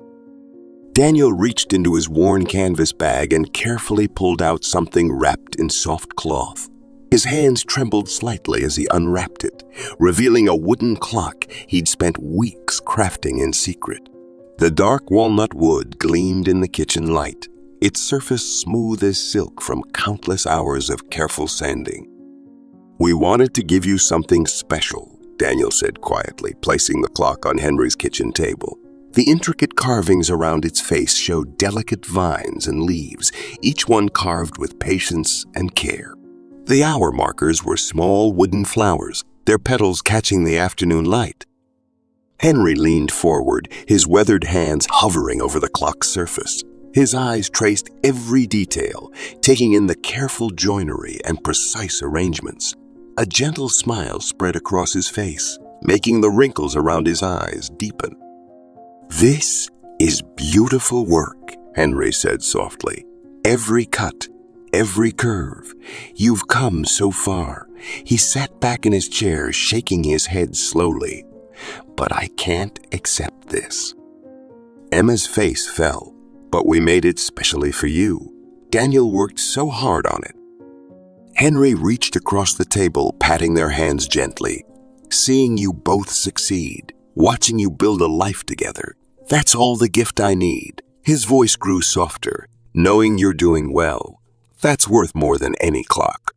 Daniel reached into his worn canvas bag and carefully pulled out something wrapped in soft cloth. His hands trembled slightly as he unwrapped it, revealing a wooden clock he'd spent weeks crafting in secret. The dark walnut wood gleamed in the kitchen light, its surface smooth as silk from countless hours of careful sanding. "We wanted to give you something special," Daniel said quietly, placing the clock on Henry's kitchen table. The intricate carvings around its face showed delicate vines and leaves, each one carved with patience and care. The hour markers were small wooden flowers, their petals catching the afternoon light. Henry leaned forward, his weathered hands hovering over the clock's surface. His eyes traced every detail, taking in the careful joinery and precise arrangements. A gentle smile spread across his face, making the wrinkles around his eyes deepen. "This is beautiful work," Henry said softly. "Every cut, every curve. You've come so far." He sat back in his chair, shaking his head slowly. "But I can't accept this." Emma's face fell. "But we made it specially for you. Daniel worked so hard on it." Henry reached across the table, patting their hands gently. "Seeing you both succeed, watching you build a life together, that's all the gift I need." His voice grew softer. "Knowing you're doing well, that's worth more than any clock."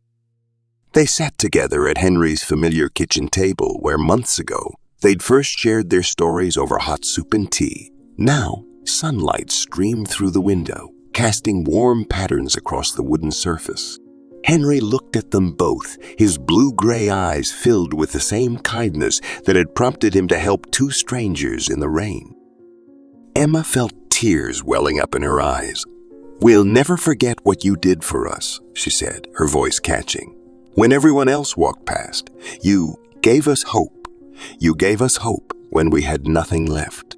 They sat together at Henry's familiar kitchen table where months ago they'd first shared their stories over hot soup and tea. Now, sunlight streamed through the window, casting warm patterns across the wooden surface. Henry looked at them both, his blue-gray eyes filled with the same kindness that had prompted him to help two strangers in the rain. Emma felt tears welling up in her eyes. "We'll never forget what you did for us," she said, her voice catching. "When everyone else walked past, you gave us hope. You gave us hope when we had nothing left."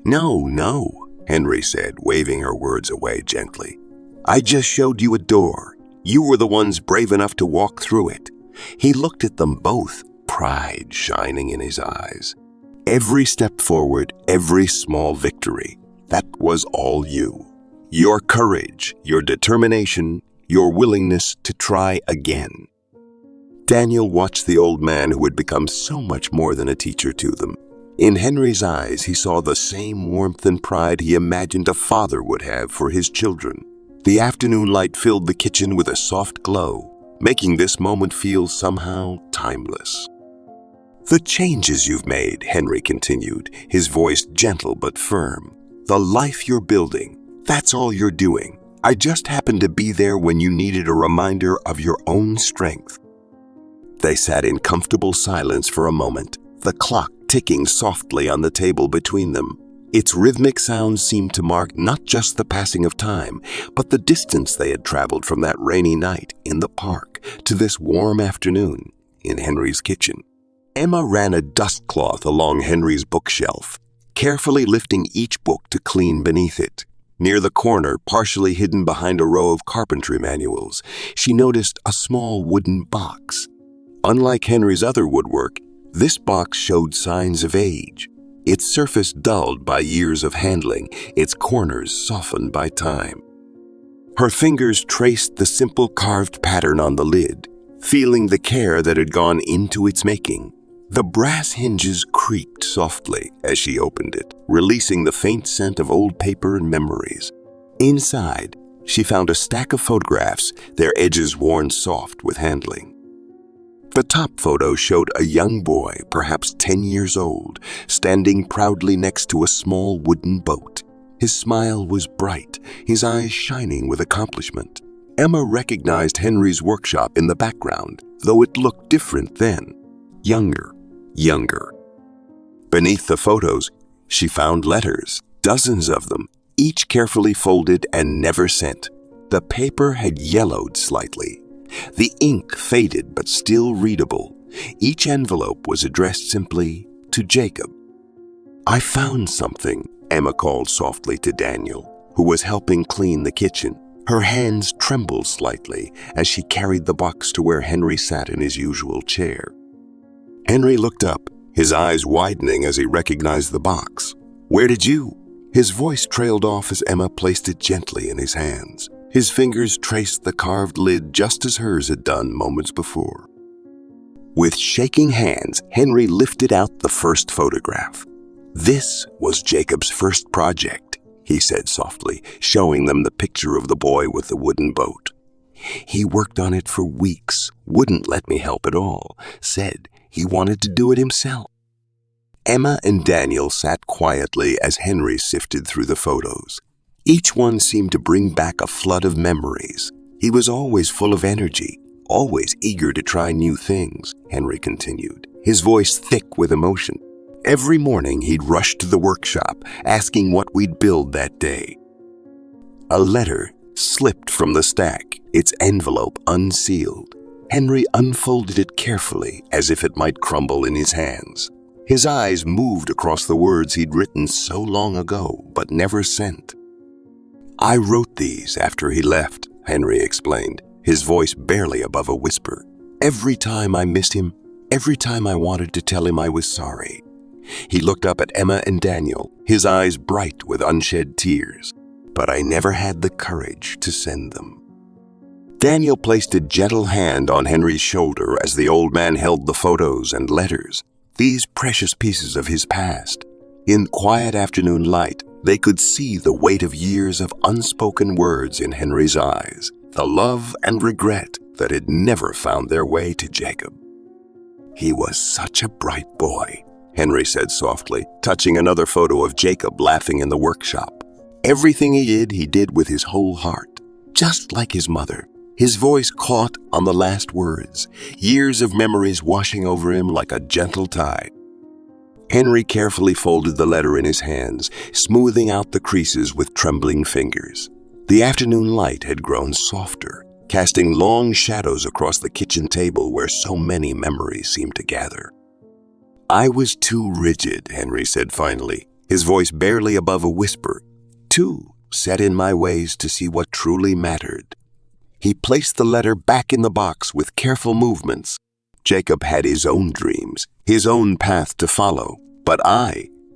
"No, no," Henry said, waving her words away gently. "I just showed you a door. You were the ones brave enough to walk through it." He looked at them both, pride shining in his eyes. Every step forward, every small victory, that was all you. Your courage, your determination, your willingness to try again. Daniel watched the old man who had become so much more than a teacher to them. In Henry's eyes, he saw the same warmth and pride he imagined a father would have for his children. The afternoon light filled the kitchen with a soft glow, making this moment feel somehow timeless. "The changes you've made," Henry continued, his voice gentle but firm. "The life you're building, that's all you're doing. I just happened to be there when you needed a reminder of your own strength." They sat in comfortable silence for a moment, the clock ticking softly on the table between them. Its rhythmic sound seemed to mark not just the passing of time, but the distance they had traveled from that rainy night in the park to this warm afternoon in Henry's kitchen. Emma ran a dust cloth along Henry's bookshelf, carefully lifting each book to clean beneath it. Near the corner, partially hidden behind a row of carpentry manuals, she noticed a small wooden box. Unlike Henry's other woodwork, this box showed signs of age. Its surface dulled by years of handling, its corners softened by time. Her fingers traced the simple carved pattern on the lid, feeling the care that had gone into its making. The brass hinges creaked softly as she opened it, releasing the faint scent of old paper and memories. Inside, she found a stack of photographs, their edges worn soft with handling. The top photo showed a young boy, perhaps 10 years old, standing proudly next to a small wooden boat. His smile was bright, his eyes shining with accomplishment. Emma recognized Henry's workshop in the background, though it looked different then. Younger. Beneath the photos, she found letters, dozens of them, each carefully folded and never sent. The paper had yellowed slightly, The ink faded but still readable. Each envelope was addressed simply to Jacob. "I found something," Emma called softly to Daniel, who was helping clean the kitchen. Her hands trembled slightly as she carried the box to where Henry sat in his usual chair. Henry looked up, his eyes widening as he recognized the box. "Where did you?" His voice trailed off as Emma placed it gently in his hands. His fingers traced the carved lid just as hers had done moments before. With shaking hands, Henry lifted out the first photograph. "This was Jacob's first project," he said softly, showing them the picture of the boy with the wooden boat. "He worked on it for weeks, wouldn't let me help at all, said he wanted to do it himself." Emma and Daniel sat quietly as Henry sifted through the photos. Each one seemed to bring back a flood of memories. He was always full of energy, always eager to try new things, Henry continued, his voice thick with emotion. Every morning he'd rush to the workshop, asking what we'd build that day. A letter slipped from the stack, its envelope unsealed. Henry unfolded it carefully, as if it might crumble in his hands. His eyes moved across the words he'd written so long ago, but never sent. "I wrote these after he left," Henry explained, his voice barely above a whisper. "Every time I missed him, every time I wanted to tell him I was sorry." He looked up at Emma and Daniel, his eyes bright with unshed tears. "But I never had the courage to send them." Daniel placed a gentle hand on Henry's shoulder as the old man held the photos and letters, these precious pieces of his past. In quiet afternoon light, they could see the weight of years of unspoken words in Henry's eyes, the love and regret that had never found their way to Jacob. "He was such a bright boy," Henry said softly, touching another photo of Jacob laughing in the workshop. "Everything he did with his whole heart, just like his mother." His voice caught on the last words, years of memories washing over him like a gentle tide. Henry carefully folded the letter in his hands, smoothing out the creases with trembling fingers. The afternoon light had grown softer, casting long shadows across the kitchen table where so many memories seemed to gather. "I was too rigid," Henry said finally, his voice barely above a whisper, "too set in my ways to see what truly mattered." He placed the letter back in the box with careful movements. Jacob had his own dreams, his own path to follow, but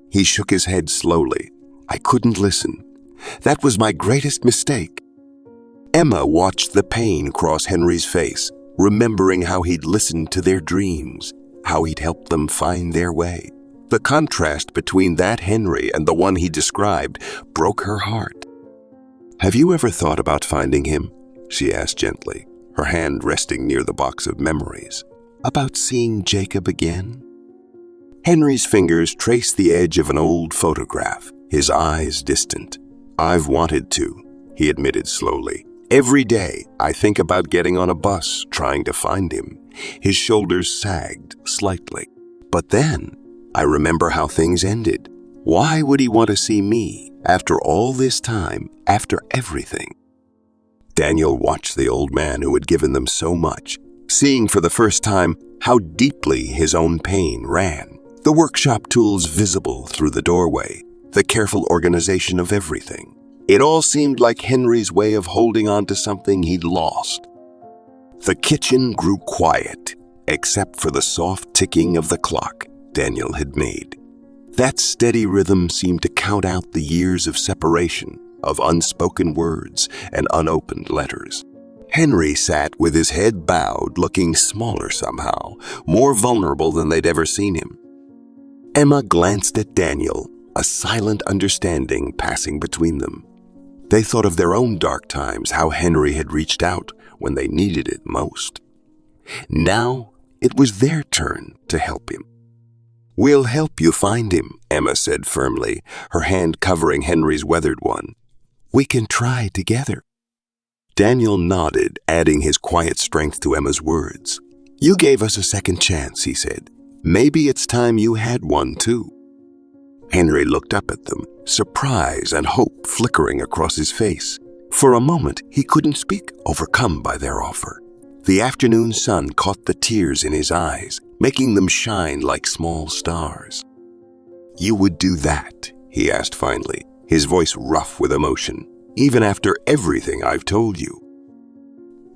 he shook his head slowly. "I couldn't listen. That was my greatest mistake." Emma watched the pain cross Henry's face, remembering how he'd listened to their dreams, how he'd helped them find their way. The contrast between that Henry and the one he described broke her heart. "Have you ever thought about finding him?" she asked gently, her hand resting near the box of memories. "About seeing Jacob again?" Henry's fingers traced the edge of an old photograph, his eyes distant. "I've wanted to," he admitted slowly. "Every day I think about getting on a bus, trying to find him." His shoulders sagged slightly. "But then I remember how things ended. Why would he want to see me after all this time, after everything?" Daniel watched the old man who had given them so much, seeing for the first time how deeply his own pain ran. The workshop tools visible through the doorway, the careful organization of everything. It all seemed like Henry's way of holding on to something he'd lost. The kitchen grew quiet, except for the soft ticking of the clock Daniel had made. That steady rhythm seemed to count out the years of separation, of unspoken words and unopened letters. Henry sat with his head bowed, looking smaller somehow, more vulnerable than they'd ever seen him. Emma glanced at Daniel, a silent understanding passing between them. They thought of their own dark times, how Henry had reached out when they needed it most. Now it was their turn to help him. "We'll help you find him," Emma said firmly, her hand covering Henry's weathered one. "We can try together." Daniel nodded, adding his quiet strength to Emma's words. "You gave us a second chance," he said. "Maybe it's time you had one too." Henry looked up at them, surprise and hope flickering across his face. For a moment, he couldn't speak, overcome by their offer. The afternoon sun caught the tears in his eyes, making them shine like small stars. "You would do that?" he asked finally, his voice rough with emotion, "even after everything I've told you?"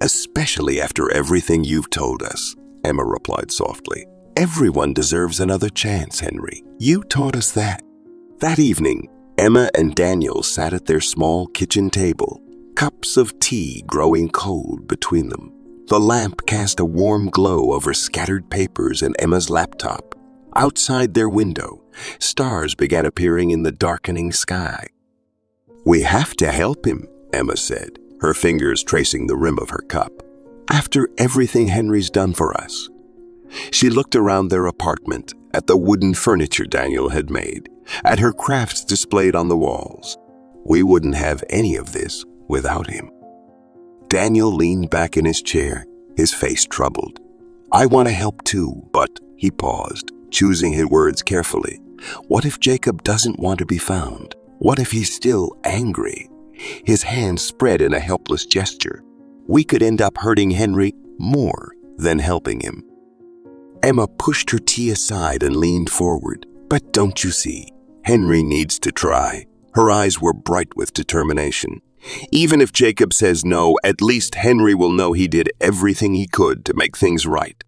"Especially after everything you've told us," Emma replied softly. "Everyone deserves another chance, Henry. You taught us that." That evening, Emma and Daniel sat at their small kitchen table, cups of tea growing cold between them. The lamp cast a warm glow over scattered papers and Emma's laptop. Outside their window, stars began appearing in the darkening sky. "We have to help him," Emma said, her fingers tracing the rim of her cup. "After everything Henry's done for us." She looked around their apartment, at the wooden furniture Daniel had made, at her crafts displayed on the walls. We wouldn't have any of this without him. Daniel leaned back in his chair, his face troubled. "I want to help too, but," he paused, choosing his words carefully. "What if Jacob doesn't want to be found? What if he's still angry?" His hands spread in a helpless gesture. "We could end up hurting Henry more than helping him." Emma pushed her tea aside and leaned forward. "But don't you see? Henry needs to try." Her eyes were bright with determination. "Even if Jacob says no, at least Henry will know he did everything he could to make things right."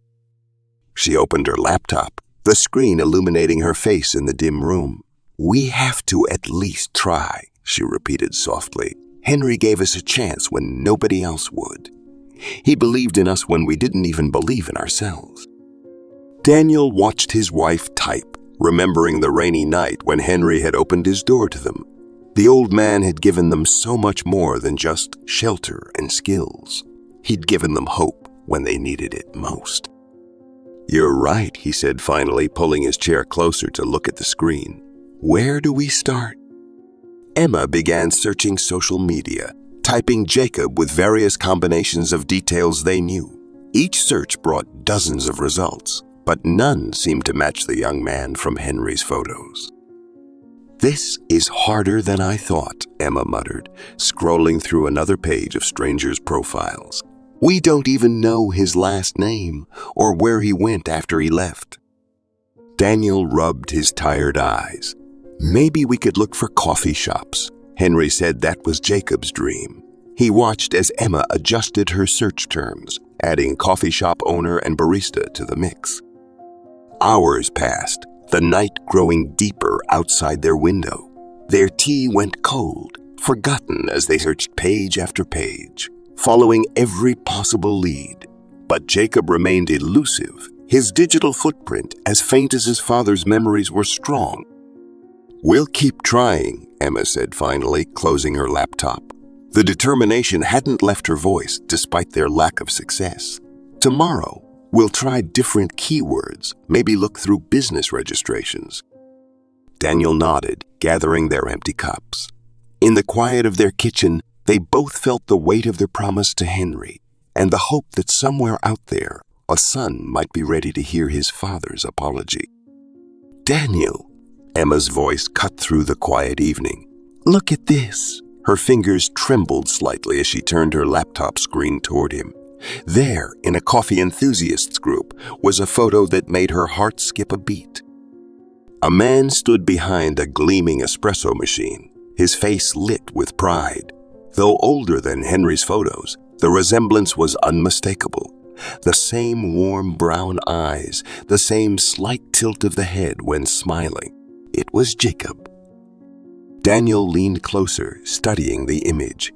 She opened her laptop, the screen illuminating her face in the dim room. "We have to at least try," she repeated softly. "Henry gave us a chance when nobody else would. He believed in us when we didn't even believe in ourselves." Daniel watched his wife type, remembering the rainy night when Henry had opened his door to them. The old man had given them so much more than just shelter and skills. He'd given them hope when they needed it most. "You're right," he said finally, pulling his chair closer to look at the screen. "Where do we start?" Emma began searching social media, typing Jacob with various combinations of details they knew. Each search brought dozens of results, but none seemed to match the young man from Henry's photos. "This is harder than I thought," Emma muttered, scrolling through another page of strangers' profiles. "We don't even know his last name or where he went after he left." Daniel rubbed his tired eyes. "Maybe we could look for coffee shops." Henry said that was Jacob's dream. He watched as Emma adjusted her search terms, adding coffee shop owner and barista to the mix. Hours passed, the night growing deeper outside their window. Their tea went cold, forgotten as they searched page after page, following every possible lead. But Jacob remained elusive, his digital footprint as faint as his father's memories were strong. "We'll keep trying," Emma said finally, closing her laptop. The determination hadn't left her voice despite their lack of success. "Tomorrow, we'll try different keywords, maybe look through business registrations." Daniel nodded, gathering their empty cups. In the quiet of their kitchen, they both felt the weight of their promise to Henry and the hope that somewhere out there, a son might be ready to hear his father's apology. "Daniel," Emma's voice cut through the quiet evening. "Look at this." Her fingers trembled slightly as she turned her laptop screen toward him. There, in a coffee enthusiasts group, was a photo that made her heart skip a beat. A man stood behind a gleaming espresso machine, his face lit with pride. Though older than Henry's photos, the resemblance was unmistakable. The same warm brown eyes, the same slight tilt of the head when smiling. It was Jacob. Daniel leaned closer, studying the image.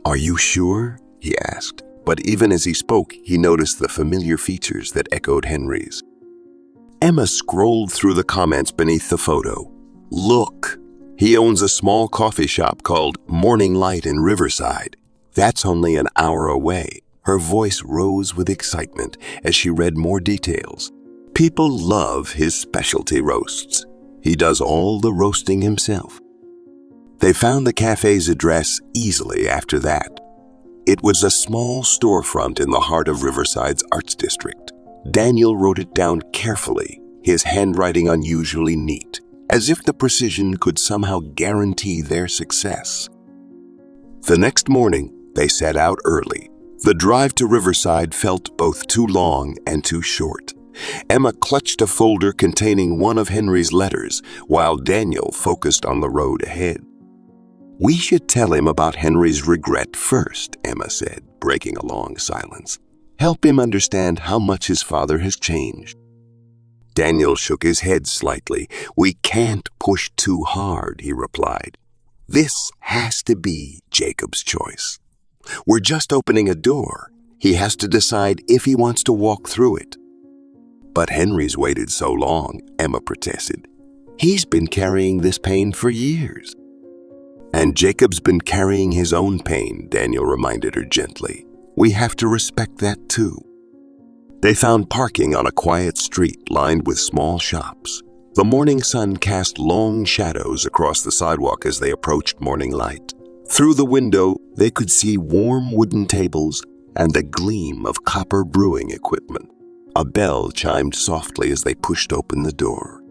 "Are you sure?" he asked. But even as he spoke, he noticed the familiar features that echoed Henry's. Emma scrolled through the comments beneath the photo. "Look, he owns a small coffee shop called Morning Light in Riverside. That's only an hour away." Her voice rose with excitement as she read more details. "People love his specialty roasts. He does all the roasting himself." They found the cafe's address easily after that. It was a small storefront in the heart of Riverside's Arts District. Daniel wrote it down carefully, his handwriting unusually neat, as if the precision could somehow guarantee their success. The next morning, they set out early. The drive to Riverside felt both too long and too short. Emma clutched a folder containing one of Henry's letters, while Daniel focused on the road ahead. "We should tell him about Henry's regret first," Emma said, breaking a long silence. "Help him understand how much his father has changed." Daniel shook his head slightly. "We can't push too hard," he replied. "This has to be Jacob's choice. We're just opening a door. He has to decide if he wants to walk through it." "But Henry's waited so long," Emma protested. "He's been carrying this pain for years." "And Jacob's been carrying his own pain," Daniel reminded her gently. "We have to respect that too." They found parking on a quiet street lined with small shops. The morning sun cast long shadows across the sidewalk as they approached morning light. Through the window, they could see warm wooden tables and the gleam of copper brewing equipment. A bell chimed softly as they pushed open the door.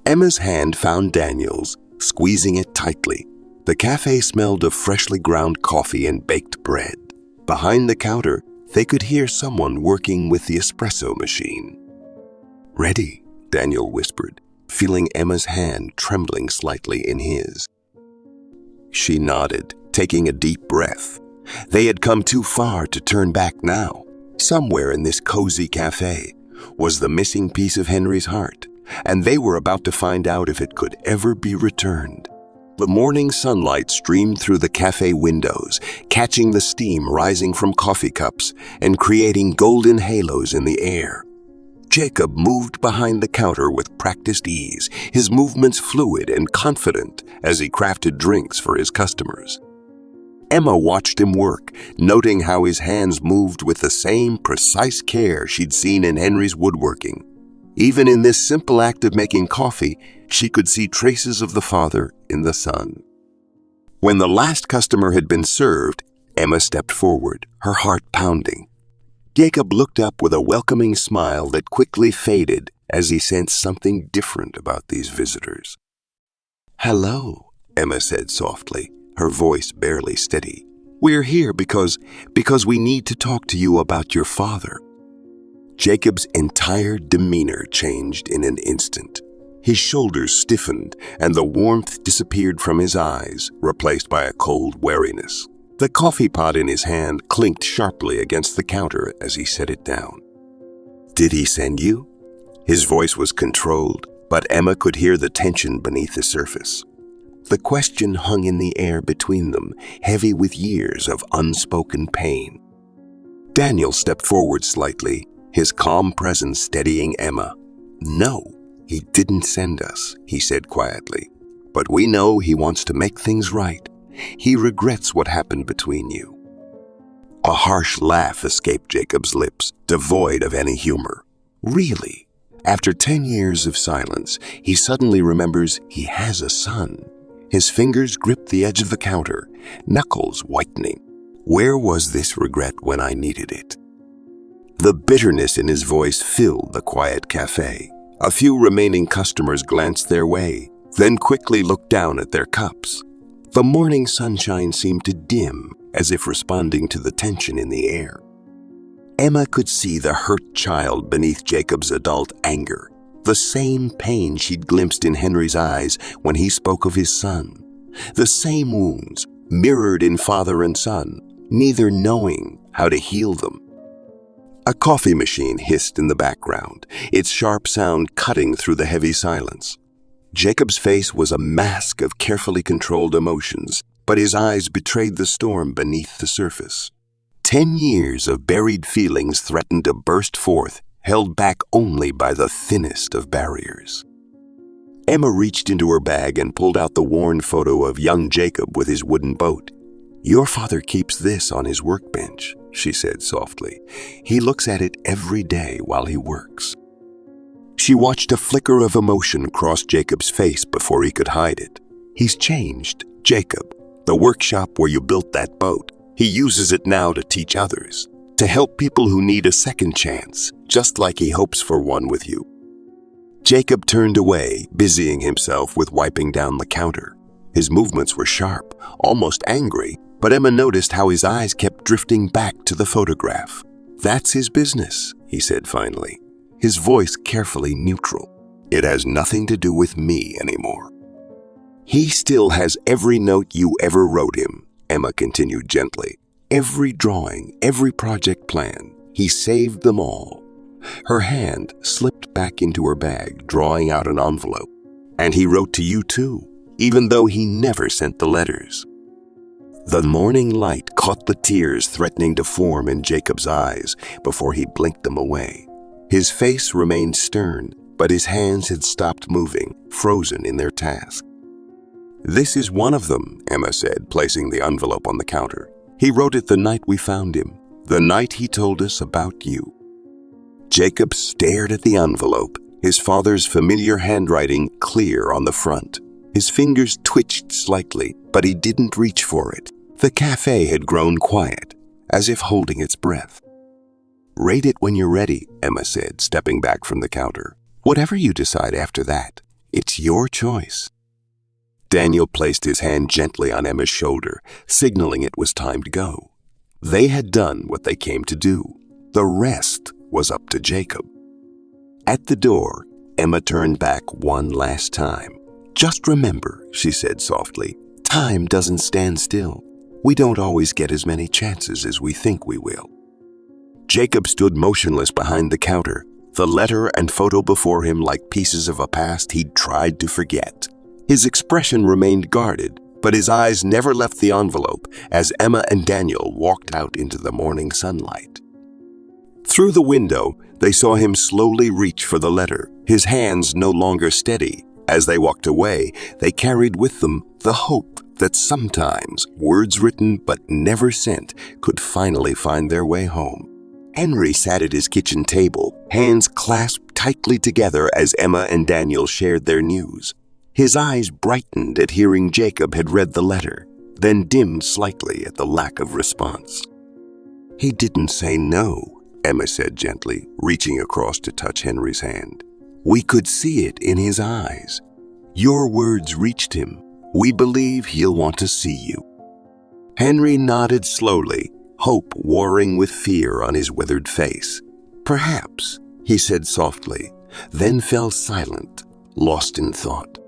Emma's hand found Daniel's, squeezing it tightly. The cafe smelled of freshly ground coffee and baked bread. Behind the counter, they could hear someone working with the espresso machine. "Ready," Daniel whispered, feeling Emma's hand trembling slightly in his. She nodded, taking a deep breath. They had come too far to turn back now. Somewhere in this cozy cafe was the missing piece of Henry's heart, and they were about to find out if it could ever be returned. The morning sunlight streamed through the cafe windows, catching the steam rising from coffee cups and creating golden halos in the air. Jacob moved behind the counter with practiced ease, his movements fluid and confident as he crafted drinks for his customers. Emma watched him work, noting how his hands moved with the same precise care she'd seen in Henry's woodworking. Even in this simple act of making coffee, she could see traces of the father in the son. When the last customer had been served, Emma stepped forward, her heart pounding. Jacob looked up with a welcoming smile that quickly faded as he sensed something different about these visitors. "Hello," Emma said softly, her voice barely steady. "We're here because we need to talk to you about your father." Jacob's entire demeanor changed in an instant. His shoulders stiffened and the warmth disappeared from his eyes, replaced by a cold wariness. The coffee pot in his hand clinked sharply against the counter as he set it down. "Did he send you?" His voice was controlled, but Emma could hear the tension beneath the surface. The question hung in the air between them, heavy with years of unspoken pain. Daniel stepped forward slightly, his calm presence steadying Emma. "No, he didn't send us," he said quietly. "But we know he wants to make things right. He regrets what happened between you." A harsh laugh escaped Jacob's lips, devoid of any humor. Really? After 10 years of silence, he suddenly remembers he has a son. His fingers gripped the edge of the counter, knuckles whitening. Where was this regret when I needed it? The bitterness in his voice filled the quiet cafe. A few remaining customers glanced their way, then quickly looked down at their cups. The morning sunshine seemed to dim, as if responding to the tension in the air. Emma could see the hurt child beneath Jacob's adult anger, the same pain she'd glimpsed in Henry's eyes when he spoke of his son. The same wounds, mirrored in father and son, neither knowing how to heal them. A coffee machine hissed in the background, its sharp sound cutting through the heavy silence. Jacob's face was a mask of carefully controlled emotions, but his eyes betrayed the storm beneath the surface. 10 years of buried feelings threatened to burst forth, held back only by the thinnest of barriers. Emma reached into her bag and pulled out the worn photo of young Jacob with his wooden boat. "Your father keeps this on his workbench," she said softly. "He looks at it every day while he works." She watched a flicker of emotion cross Jacob's face before he could hide it. "He's changed, Jacob. The workshop where you built that boat. He uses it now to teach others, to help people who need a second chance, just like he hopes for one with you." Jacob turned away, busying himself with wiping down the counter. His movements were sharp, almost angry, but Emma noticed how his eyes kept drifting back to the photograph. "That's his business," he said finally, his voice carefully neutral. "It has nothing to do with me anymore." "He still has every note you ever wrote him," Emma continued gently. "Every drawing, every project plan. He saved them all." Her hand slipped back into her bag, drawing out an envelope. "And he wrote to you too, even though he never sent the letters." The morning light caught the tears threatening to form in Jacob's eyes before he blinked them away. His face remained stern, but his hands had stopped moving, frozen in their task. "This is one of them," Emma said, placing the envelope on the counter. "He wrote it the night we found him, the night he told us about you." Jacob stared at the envelope, his father's familiar handwriting clear on the front. His fingers twitched slightly, but he didn't reach for it. The cafe had grown quiet, as if holding its breath. "Rate it when you're ready," Emma said, stepping back from the counter. "Whatever you decide after that, it's your choice." Daniel placed his hand gently on Emma's shoulder, signaling it was time to go. They had done what they came to do. The rest was up to Jacob. At the door, Emma turned back one last time. "Just remember," she said softly, "time doesn't stand still. We don't always get as many chances as we think we will." Jacob stood motionless behind the counter, the letter and photo before him like pieces of a past he'd tried to forget. His expression remained guarded, but his eyes never left the envelope as Emma and Daniel walked out into the morning sunlight. Through the window, they saw him slowly reach for the letter, his hands no longer steady. As they walked away, they carried with them the hope that sometimes words written but never sent could finally find their way home. Henry sat at his kitchen table, hands clasped tightly together as Emma and Daniel shared their news. His eyes brightened at hearing Jacob had read the letter, then dimmed slightly at the lack of response. "He didn't say no," Emma said gently, reaching across to touch Henry's hand. "We could see it in his eyes. Your words reached him. We believe he'll want to see you." Henry nodded slowly, hope warring with fear on his withered face. "Perhaps," he said softly, then fell silent, lost in thought.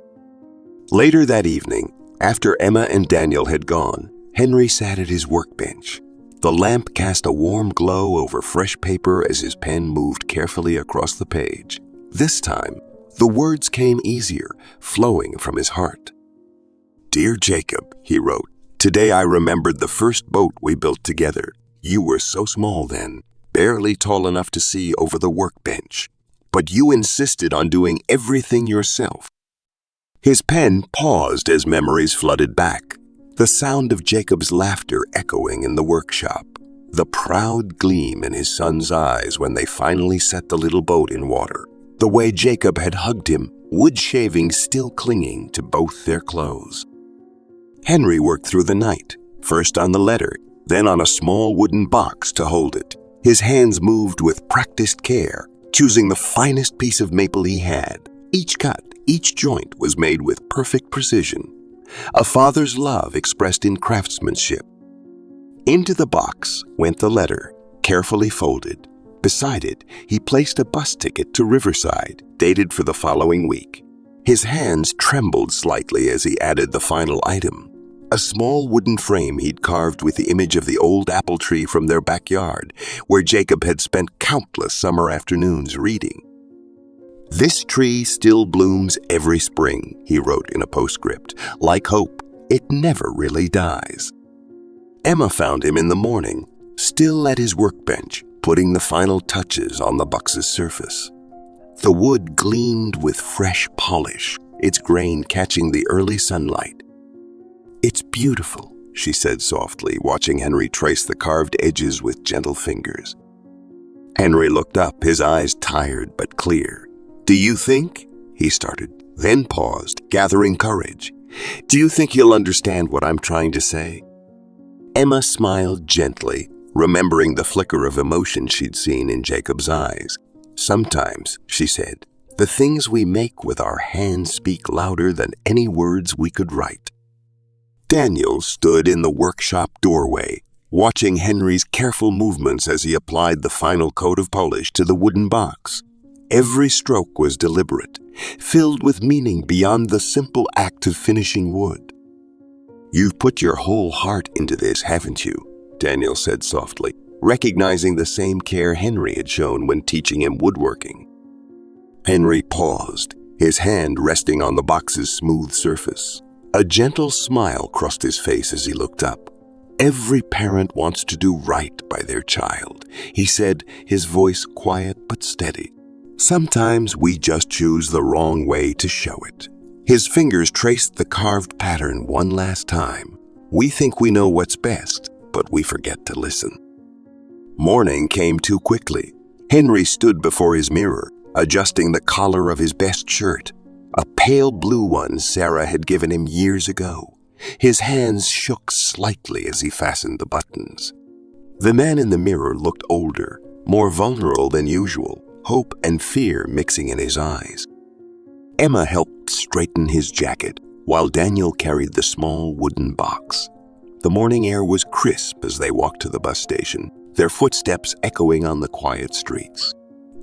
Later that evening, after Emma and Daniel had gone, Henry sat at his workbench. The lamp cast a warm glow over fresh paper as his pen moved carefully across the page. This time, the words came easier, flowing from his heart. "Dear Jacob," he wrote, "today I remembered the first boat we built together. You were so small then, barely tall enough to see over the workbench. But you insisted on doing everything yourself." His pen paused as memories flooded back, the sound of Jacob's laughter echoing in the workshop, the proud gleam in his son's eyes when they finally set the little boat in water, the way Jacob had hugged him, wood shavings still clinging to both their clothes. Henry worked through the night, first on the letter, then on a small wooden box to hold it. His hands moved with practiced care, choosing the finest piece of maple he had. Each cut, each joint was made with perfect precision, a father's love expressed in craftsmanship. Into the box went the letter, carefully folded. Beside it, he placed a bus ticket to Riverside, dated for the following week. His hands trembled slightly as he added the final item, a small wooden frame he'd carved with the image of the old apple tree from their backyard, where Jacob had spent countless summer afternoons reading. "This tree still blooms every spring," he wrote in a postscript. "Like hope, it never really dies." Emma found him in the morning, still at his workbench, putting the final touches on the box's surface. The wood gleamed with fresh polish, its grain catching the early sunlight. "It's beautiful," she said softly, watching Henry trace the carved edges with gentle fingers. Henry looked up, his eyes tired but clear. "Do you think?" he started, then paused, gathering courage. "Do you think he'll understand what I'm trying to say?" Emma smiled gently, remembering the flicker of emotion she'd seen in Jacob's eyes. "Sometimes," she said, "the things we make with our hands speak louder than any words we could write." Daniel stood in the workshop doorway, watching Henry's careful movements as he applied the final coat of polish to the wooden box. Every stroke was deliberate, filled with meaning beyond the simple act of finishing wood. "You've put your whole heart into this, haven't you?" Daniel said softly, recognizing the same care Henry had shown when teaching him woodworking. Henry paused, his hand resting on the box's smooth surface. A gentle smile crossed his face as he looked up. "Every parent wants to do right by their child," he said, his voice quiet but steady. "Sometimes we just choose the wrong way to show it." His fingers traced the carved pattern one last time. "We think we know what's best, but we forget to listen." Morning came too quickly. Henry stood before his mirror, adjusting the collar of his best shirt, a pale blue one Sarah had given him years ago. His hands shook slightly as he fastened the buttons. The man in the mirror looked older, more vulnerable than usual, hope and fear mixing in his eyes. Emma helped straighten his jacket, while Daniel carried the small wooden box. The morning air was crisp as they walked to the bus station, their footsteps echoing on the quiet streets.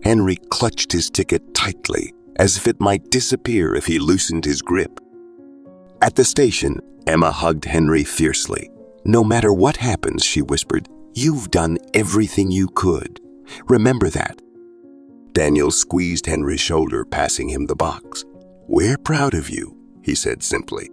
Henry clutched his ticket tightly, as if it might disappear if he loosened his grip. At the station, Emma hugged Henry fiercely. "No matter what happens," she whispered, "you've done everything you could. Remember that." Daniel squeezed Henry's shoulder, passing him the box. "We're proud of you," he said simply.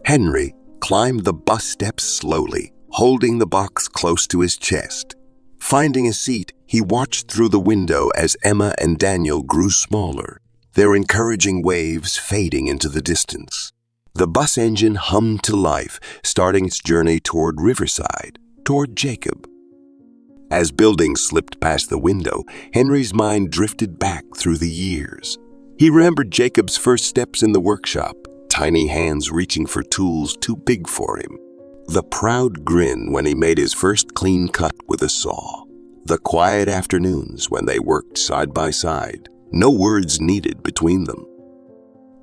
Henry climbed the bus steps slowly, holding the box close to his chest. Finding a seat, he watched through the window as Emma and Daniel grew smaller, their encouraging waves fading into the distance. The bus engine hummed to life, starting its journey toward Riverside, toward Jacob. As buildings slipped past the window, Henry's mind drifted back through the years. He remembered Jacob's first steps in the workshop, tiny hands reaching for tools too big for him. The proud grin when he made his first clean cut with a saw. The quiet afternoons when they worked side by side, no words needed between them.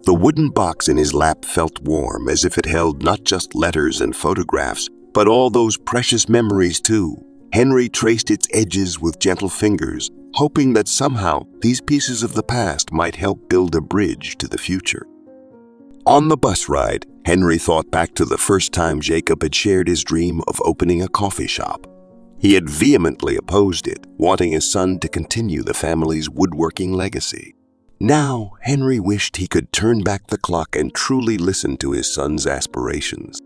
The wooden box in his lap felt warm, as if it held not just letters and photographs, but all those precious memories too. Henry traced its edges with gentle fingers, hoping that somehow these pieces of the past might help build a bridge to the future. On the bus ride, Henry thought back to the first time Jacob had shared his dream of opening a coffee shop. He had vehemently opposed it, wanting his son to continue the family's woodworking legacy. Now, Henry wished he could turn back the clock and truly listen to his son's aspirations.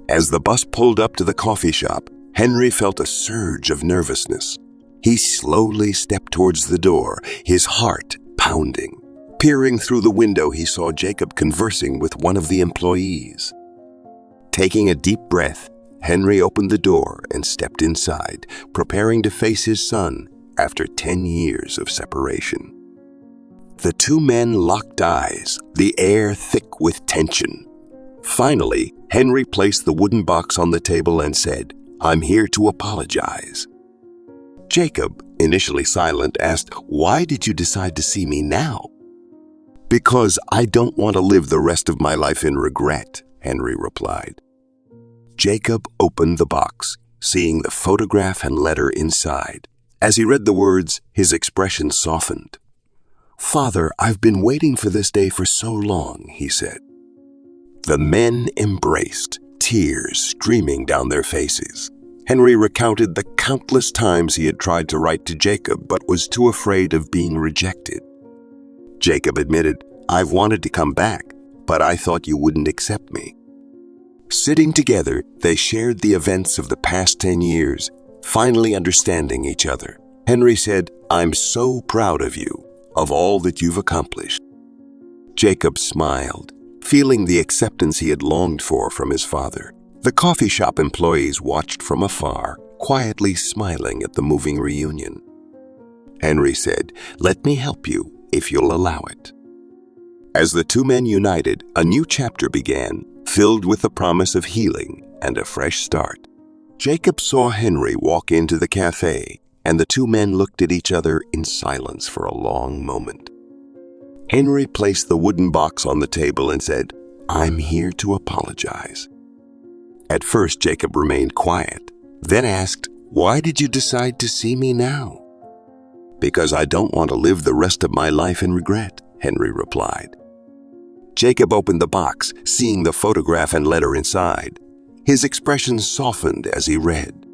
As the bus pulled up to the coffee shop, Henry felt a surge of nervousness. He slowly stepped towards the door, his heart pounding. Peering through the window, he saw Jacob conversing with one of the employees. Taking a deep breath, Henry opened the door and stepped inside, preparing to face his son after 10 years of separation. The two men locked eyes, the air thick with tension. Finally, Henry placed the wooden box on the table and said, "I'm here to apologize." Jacob, initially silent, asked, "Why did you decide to see me now?" "Because I don't want to live the rest of my life in regret," Henry replied. Jacob opened the box, seeing the photograph and letter inside. As he read the words, his expression softened. "Father, I've been waiting for this day for so long," he said. The men embraced, tears streaming down their faces. Henry recounted the countless times he had tried to write to Jacob but was too afraid of being rejected. Jacob admitted, "I've wanted to come back, but I thought you wouldn't accept me." Sitting together, they shared the events of the past 10 years, finally understanding each other. Henry said, "I'm so proud of you, of all that you've accomplished." Jacob smiled, feeling the acceptance he had longed for from his father. The coffee shop employees watched from afar, quietly smiling at the moving reunion. Henry said, "Let me help you, if you'll allow it." As the two men united, a new chapter began, filled with the promise of healing and a fresh start. Jacob saw Henry walk into the cafe, and the two men looked at each other in silence for a long moment. Henry placed the wooden box on the table and said, "I'm here to apologize." At first, Jacob remained quiet, then asked, "Why did you decide to see me now?" "Because I don't want to live the rest of my life in regret," Henry replied. Jacob opened the box, seeing the photograph and letter inside. His expression softened as he read.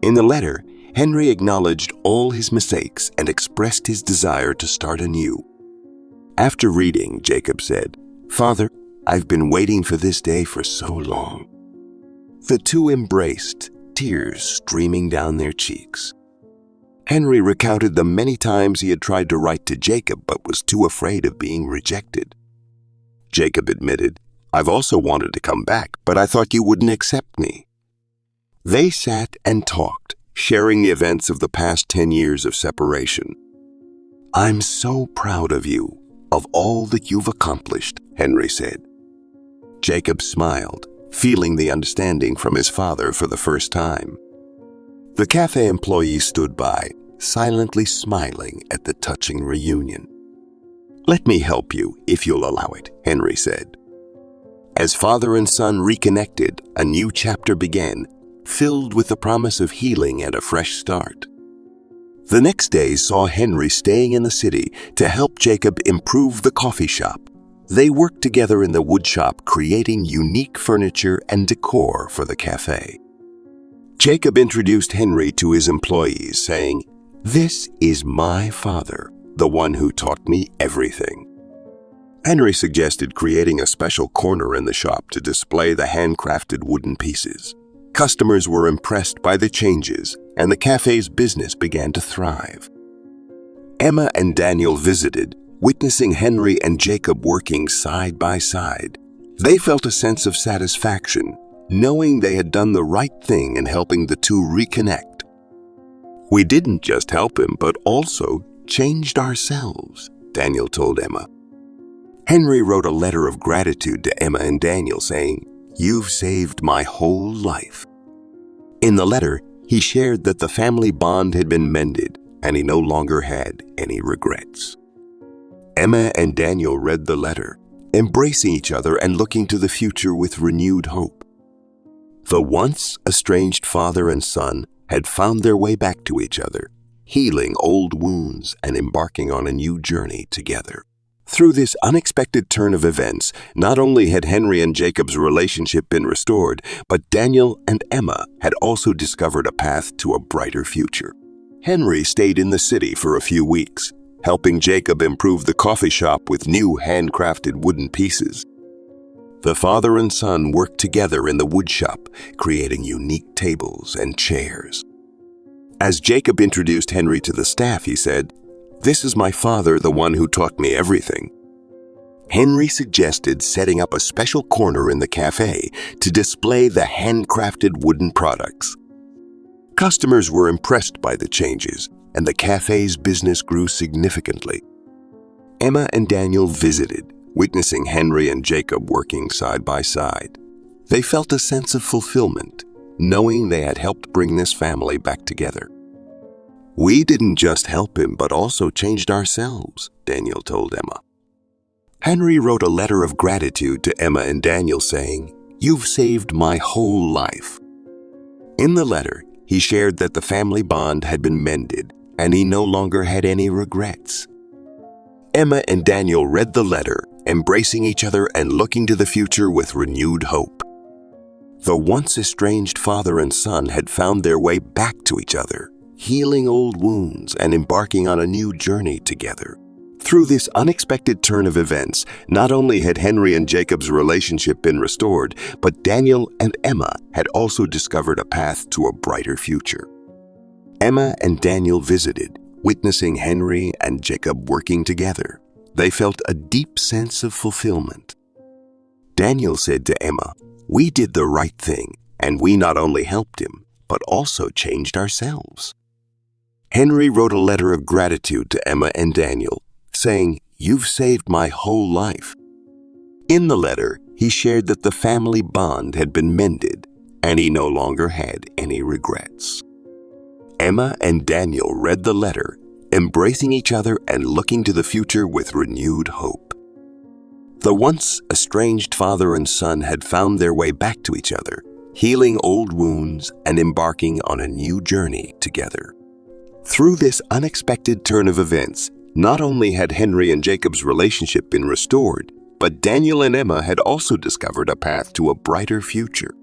In the letter, Henry acknowledged all his mistakes and expressed his desire to start anew. After reading, Jacob said, "Father, I've been waiting for this day for so long." The two embraced, tears streaming down their cheeks. Henry recounted the many times he had tried to write to Jacob but was too afraid of being rejected. Jacob admitted, "I've also wanted to come back, but I thought you wouldn't accept me." They sat and talked, sharing the events of the past 10 years of separation. "I'm so proud of you, of all that you've accomplished," Henry said. Jacob smiled, feeling the understanding from his father for the first time. The cafe employee stood by, silently smiling at the touching reunion. "Let me help you, if you'll allow it," Henry said. As father and son reconnected, a new chapter began, filled with the promise of healing and a fresh start. The next day saw Henry staying in the city to help Jacob improve the coffee shop. They worked together in the wood shop, creating unique furniture and decor for the cafe. Jacob introduced Henry to his employees, saying, "This is my father, the one who taught me everything." Henry suggested creating a special corner in the shop to display the handcrafted wooden pieces. Customers were impressed by the changes, and the cafe's business began to thrive. Emma and Daniel visited, witnessing Henry and Jacob working side by side. They felt a sense of satisfaction, knowing they had done the right thing in helping the two reconnect. "We didn't just help him, but also changed ourselves," Daniel told Emma. Henry wrote a letter of gratitude to Emma and Daniel, saying, "You've saved my whole life." In the letter, he shared that the family bond had been mended and he no longer had any regrets. Emma and Daniel read the letter, embracing each other and looking to the future with renewed hope. The once estranged father and son had found their way back to each other, healing old wounds and embarking on a new journey together. Through this unexpected turn of events, not only had Henry and Jacob's relationship been restored, but Daniel and Emma had also discovered a path to a brighter future. Henry stayed in the city for a few weeks, helping Jacob improve the coffee shop with new handcrafted wooden pieces. The father and son worked together in the wood shop, creating unique tables and chairs. As Jacob introduced Henry to the staff, he said, "This is my father, the one who taught me everything." Henry suggested setting up a special corner in the cafe to display the handcrafted wooden products. Customers were impressed by the changes, and the cafe's business grew significantly. Emma and Daniel visited, witnessing Henry and Jacob working side by side. They felt a sense of fulfillment, knowing they had helped bring this family back together. "We didn't just help him, but also changed ourselves," Daniel told Emma. Henry wrote a letter of gratitude to Emma and Daniel, saying, "You've saved my whole life." In the letter, he shared that the family bond had been mended, and he no longer had any regrets. Emma and Daniel read the letter, embracing each other and looking to the future with renewed hope. The once estranged father and son had found their way back to each other, healing old wounds and embarking on a new journey together. Through this unexpected turn of events, not only had Henry and Jacob's relationship been restored, but Daniel and Emma had also discovered a path to a brighter future. Emma and Daniel visited, witnessing Henry and Jacob working together. They felt a deep sense of fulfillment. Daniel said to Emma, "We did the right thing, and we not only helped him, but also changed ourselves." Henry wrote a letter of gratitude to Emma and Daniel, saying, "You've saved my whole life." In the letter, he shared that the family bond had been mended, and he no longer had any regrets. Emma and Daniel read the letter, embracing each other and looking to the future with renewed hope. The once estranged father and son had found their way back to each other, healing old wounds and embarking on a new journey together. Through this unexpected turn of events, not only had Henry and Jacob's relationship been restored, but Daniel and Emma had also discovered a path to a brighter future.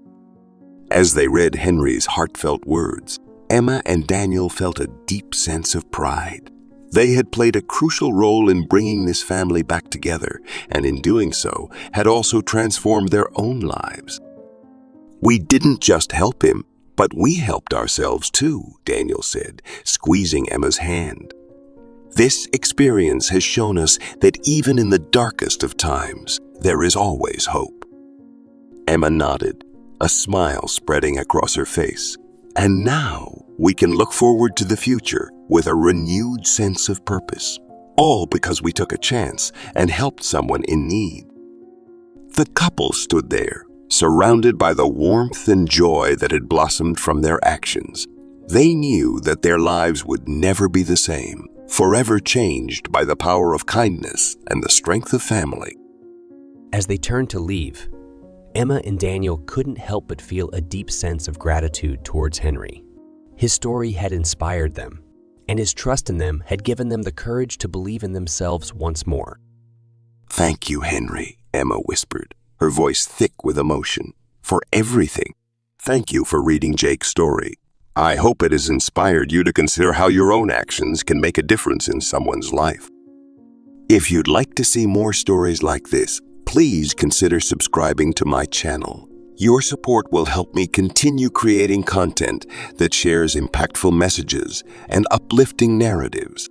As they read Henry's heartfelt words, Emma and Daniel felt a deep sense of pride. They had played a crucial role in bringing this family back together, and in doing so, had also transformed their own lives. "We didn't just help him, but we helped ourselves too," Daniel said, squeezing Emma's hand. "This experience has shown us that even in the darkest of times, there is always hope." Emma nodded, a smile spreading across her face. "And now we can look forward to the future with a renewed sense of purpose, all because we took a chance and helped someone in need." The couple stood there, surrounded by the warmth and joy that had blossomed from their actions. They knew that their lives would never be the same, forever changed by the power of kindness and the strength of family. As they turned to leave, Emma and Daniel couldn't help but feel a deep sense of gratitude towards Henry. His story had inspired them, and his trust in them had given them the courage to believe in themselves once more. "Thank you, Henry," Emma whispered, her voice thick with emotion, "for everything. Thank you for reading Jake's story. I hope it has inspired you to consider how your own actions can make a difference in someone's life." If you'd like to see more stories like this, please consider subscribing to my channel. Your support will help me continue creating content that shares impactful messages and uplifting narratives.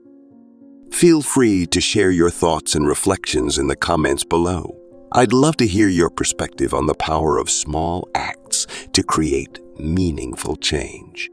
Feel free to share your thoughts and reflections in the comments below. I'd love to hear your perspective on the power of small acts to create meaningful change.